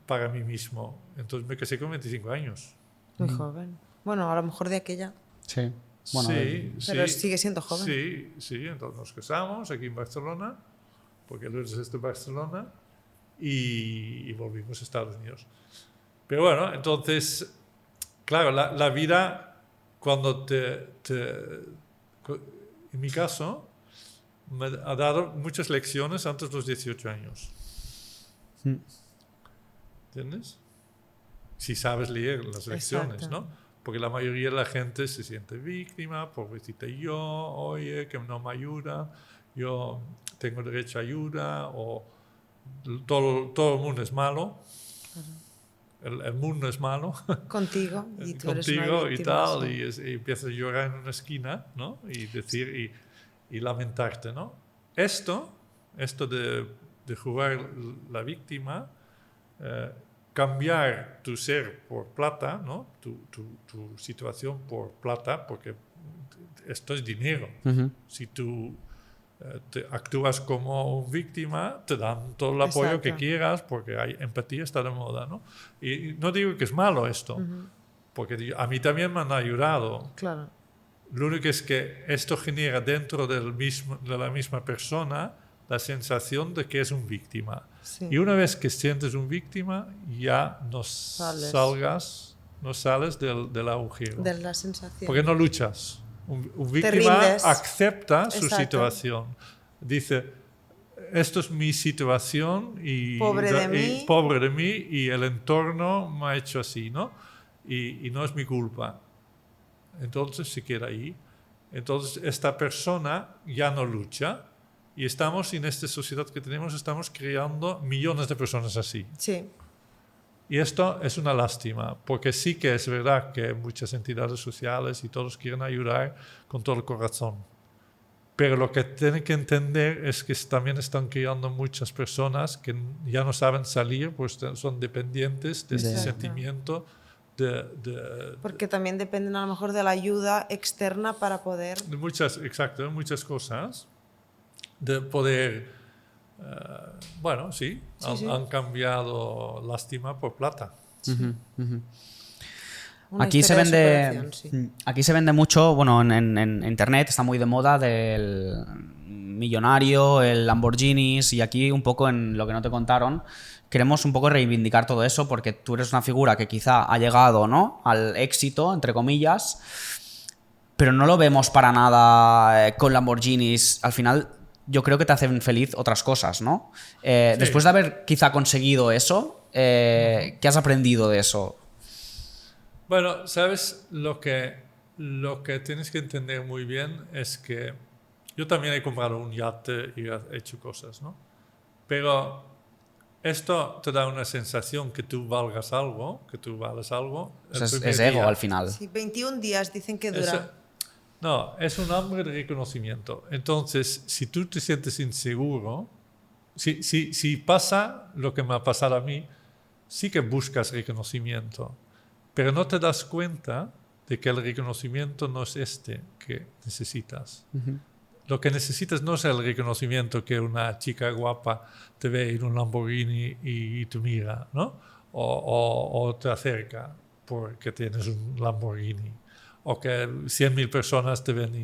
para mí mismo. Entonces me casé con 25 años. Muy joven. Bueno, a lo mejor de aquella. Sí. Bueno, pero sigue siendo joven. Sí. Entonces nos casamos aquí en Barcelona, porque Lourdes es de Barcelona, y volvimos a Estados Unidos. Pero bueno, entonces, claro, la vida, cuando en mi caso, me ha dado muchas lecciones antes de los 18 años. ¿Entiendes? Si sabes leer las lecciones, exacto, ¿no? Porque la mayoría de la gente se siente víctima, pobrecita yo, oye, que no me ayuda, yo tengo derecho a ayuda, o todo el mundo es malo, el mundo es malo. Contigo, y tú eres una contigo víctima, y tal, sí. y empiezas a llorar en una esquina, ¿no? Y decir, y lamentarte, ¿no? Esto de jugar la víctima, cambiar tu ser por plata, ¿no? Tu situación por plata, porque esto es dinero. Si tú actúas como una víctima, te dan todo el apoyo que quieras, porque hay empatía, está de moda, ¿no? Y no digo que es malo esto, porque a mí también me han ayudado. Claro. Lo único es que esto genera dentro de la misma persona la sensación de que es una víctima. Sí. Y una vez que sientes una víctima, ya no sales del agujero. De la sensación. Porque no luchas. Un víctima acepta su situación. Dice, esto es mi situación y pobre de mí y el entorno me ha hecho así, ¿no? Y no es mi culpa. Entonces se queda ahí. Entonces esta persona ya no lucha. Y estamos, en esta sociedad que tenemos, estamos creando millones de personas así. Sí. Y esto es una lástima, porque sí que es verdad que muchas entidades sociales y todos quieren ayudar con todo el corazón. Pero lo que tienen que entender es que también están creando muchas personas que ya no saben salir, pues son dependientes de ese sentimiento. Porque también dependen a lo mejor de la ayuda externa para poder... Exacto, muchas cosas. De poder, bueno, sí. Han cambiado lástima por plata. Sí. Aquí se vende mucho, bueno, en internet está muy de moda del millonario, el Lamborghinis, y aquí un poco en lo que no te contaron, queremos un poco reivindicar todo eso porque tú eres una figura que quizá ha llegado, ¿no?, al éxito, entre comillas, pero no lo vemos para nada con Lamborghinis. Al final yo creo que te hacen feliz otras cosas, ¿no? Sí. Después de haber quizá conseguido eso, ¿qué has aprendido de eso? Bueno, sabes, lo que tienes que entender muy bien es que yo también he comprado un yate y he hecho cosas, ¿no? Pero esto te da una sensación que tú valgas algo, que tú vales algo. Es ego al final. Sí, 21 días dicen que dura. No, es un hambre de reconocimiento. Entonces, si tú te sientes inseguro, si pasa lo que me ha pasado a mí, sí que buscas reconocimiento, pero no te das cuenta de que el reconocimiento no es este que necesitas. Lo que necesitas no es el reconocimiento que una chica guapa te ve en un Lamborghini y te mira, ¿no? O te acerca porque tienes un Lamborghini. O que 100.000 personas te ven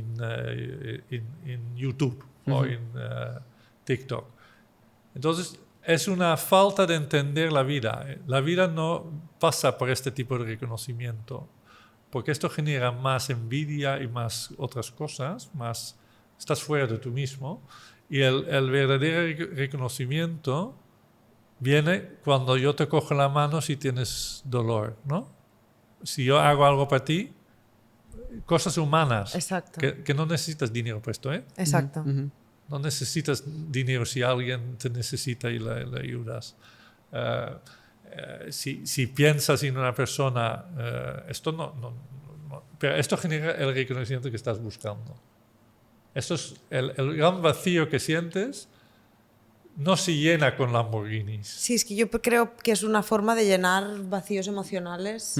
en YouTube o en TikTok. Entonces, es una falta de entender la vida. La vida no pasa por este tipo de reconocimiento, porque esto genera más envidia y más otras cosas, más estás fuera de tú mismo. Y el verdadero reconocimiento viene cuando yo te cojo la mano si tienes dolor, ¿no? Si yo hago algo para ti, cosas humanas, que no necesitas dinero para esto, ¿eh? Exacto. No necesitas dinero si alguien te necesita y le ayudas. Si piensas en una persona, esto no, pero esto genera el reconocimiento que estás buscando. Esto es el gran vacío que sientes. No se llena con Lamborghinis. Sí, es que yo creo que es una forma de llenar vacíos emocionales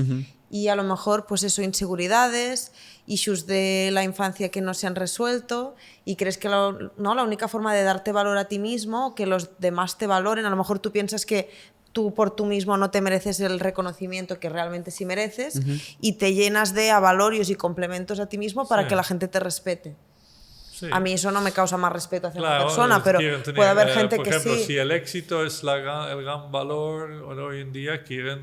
y a lo mejor, pues eso, inseguridades, issues de la infancia que no se han resuelto y crees que la única forma de darte valor a ti mismo, que los demás te valoren, a lo mejor tú piensas que tú por tú mismo no te mereces el reconocimiento que realmente sí mereces y te llenas de avalorios y complementos a ti mismo para que la gente te respete. Sí. A mí eso no me causa más respeto hacia una persona, pero puede haber gente que sí. Por ejemplo, si el éxito es el gran valor hoy en día, quieren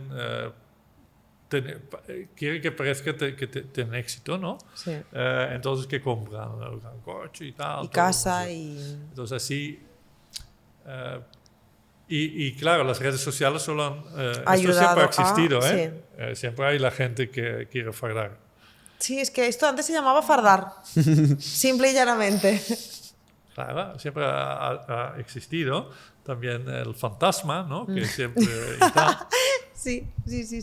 que parezca que tienen éxito, ¿no? Sí. Entonces, que compran el gran coche y tal. Y casa y... Entonces, así... Y claro, las redes sociales solo han... esto siempre ha existido, ¿eh? Sí. Siempre hay la gente que quiere fardar. Sí, es que esto antes se llamaba fardar, simple y llanamente. Claro, siempre ha existido. También el fantasma, ¿no? Que siempre está. Sí.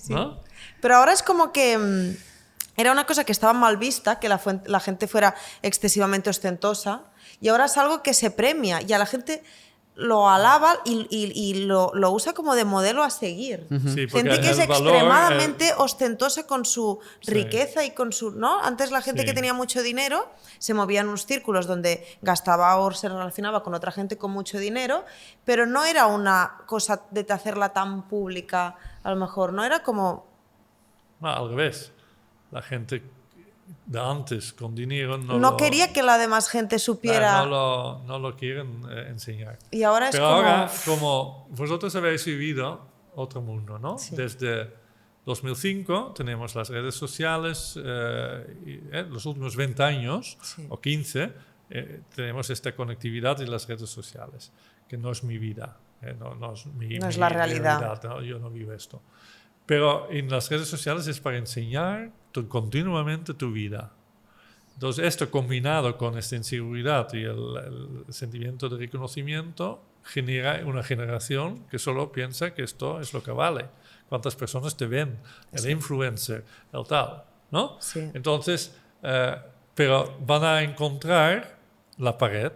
¿No? Pero ahora es como que era una cosa que estaba mal vista, que la gente fuera excesivamente ostentosa, y ahora es algo que se premia y a la gente lo alaba y lo usa como de modelo a seguir. Sí, gente que es extremadamente ostentosa con su riqueza y con su... ¿no? Antes la gente que tenía mucho dinero se movía en unos círculos donde gastaba o se relacionaba con otra gente con mucho dinero, pero no era una cosa de hacerla tan pública, a lo mejor, no era como... No, al revés. La gente de antes con dinero no quería que la demás gente supiera. No lo quieren enseñar. Y ahora Pero ahora, como vosotros habéis vivido otro mundo, ¿no? Sí. Desde 2005 tenemos las redes sociales, los últimos 20 años o 15 tenemos esta conectividad en las redes sociales, que no es mi vida, no es la realidad. ¿no? Yo no vivo esto. Pero en las redes sociales es para enseñar continuamente tu vida. Entonces, esto combinado con esta inseguridad y el sentimiento de reconocimiento genera una generación que solo piensa que esto es lo que vale. ¿Cuántas personas te ven? El influencer, el tal, ¿no? Sí. Entonces, pero van a encontrar la pared.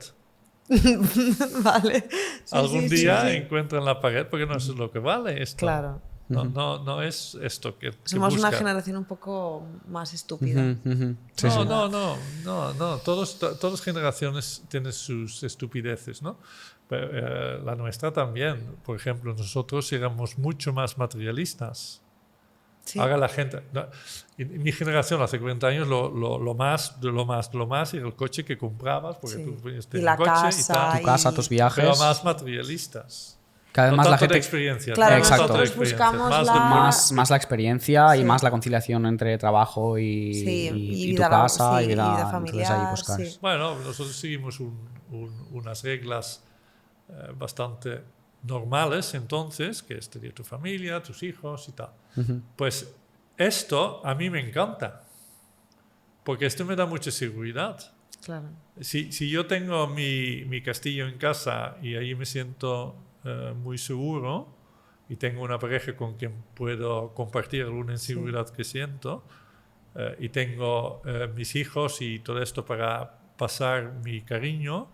Vale. Algún día encuentran la pared porque no es lo que vale esto. Claro. No es esto que somos busca. Una generación un poco más estúpida. No. Todas generaciones tienen sus estupideces, ¿no? Pero, la nuestra también. Por ejemplo, nosotros éramos mucho más materialistas. Sí. Ahora la gente... No, en mi generación, hace 40 años, lo más era el coche que comprabas, porque tú tenías un coche casa, y tal. Tu casa, tus viajes. Pero más materialistas. Cada vez más la gente... experiencia. Claro, exacto. nosotros buscamos más la experiencia y más la conciliación entre trabajo y tu casa y vida familiar. Ahí buscar. Sí. Bueno, nosotros seguimos unas reglas bastante normales entonces, que es tener tu familia, tus hijos y tal. Pues esto a mí me encanta, porque esto me da mucha seguridad. Claro. Si yo tengo mi castillo en casa y ahí me siento muy seguro y tengo una pareja con quien puedo compartir alguna inseguridad que siento y tengo mis hijos y todo esto para pasar mi cariño,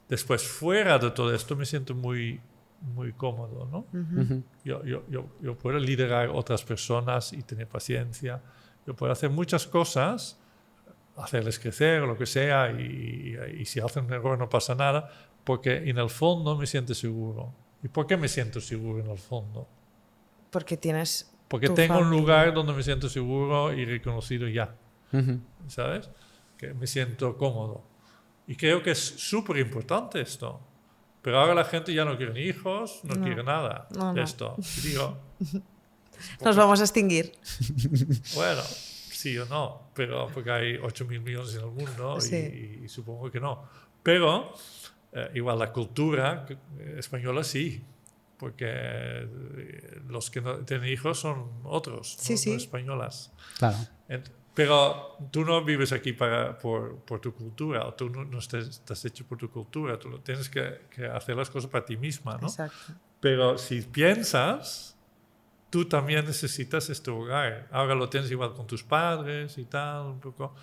después fuera de todo esto me siento muy cómodo, ¿no? Yo puedo liderar otras personas y tener paciencia, yo puedo hacer muchas cosas, hacerles crecer o lo que sea, y si hacen un error no pasa nada, porque en el fondo me siento seguro. ¿Y por qué me siento seguro en el fondo? Porque tengo un lugar donde me siento seguro y reconocido ya. ¿Sabes? Que me siento cómodo. Y creo que es súper importante esto. Pero ahora la gente ya no quiere ni hijos, no quiere nada de esto. Y digo... Nos vamos a extinguir. Bueno... sí o no, pero porque hay 8.000 millones en el mundo Sí. y supongo que no. Pero igual la cultura española sí, porque los que no tienen hijos son otros, no españolas. Claro. Pero tú no vives aquí por tu cultura, o tú no estás hecho por tu cultura, tú tienes que hacer las cosas para ti misma, ¿no? Exacto. Pero si piensas, tú también necesitas este hogar. Ahora lo tienes igual con tus padres y tal, un poco,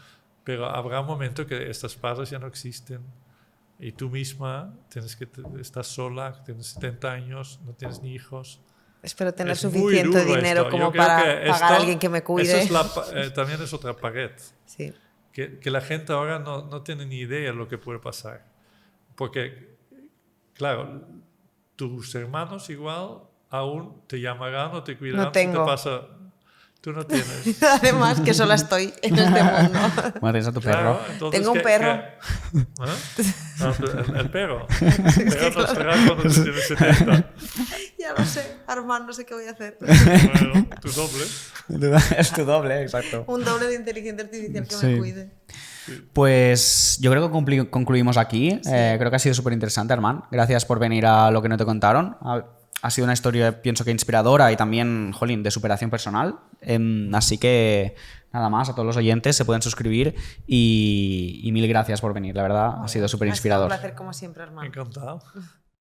pero habrá un momento que estos padres ya no existen y tú misma estás sola, tienes 70 años, no tienes ni hijos. Espero tener suficiente dinero como para pagar a alguien que me cuide. También es otra pared. Sí. Que la gente ahora no tiene ni idea de lo que puede pasar. Porque, claro, tus hermanos igual aún te llamarán o te cuidarán. No tengo. Si te pasa, tú no tienes. Además, que sola estoy en este mundo. Bueno, tienes a tu perro. Entonces, tengo un perro. El perro. El perro no será cuando tú tienes 70. Ya lo sé, Armand, no sé qué voy a hacer. Bueno, tu doble. Es tu doble, exacto. Un doble de inteligencia artificial que me cuide. Pues yo creo que concluimos aquí. Sí. Creo que ha sido súper interesante, Armand. Gracias por venir a Lo que no te contaron. Ha sido una historia, pienso que inspiradora y también, jolín, de superación personal. Así que nada más, a todos los oyentes se pueden suscribir y mil gracias por venir. La verdad, ha sido súper inspirador. Un placer como siempre, Armand. Encantado.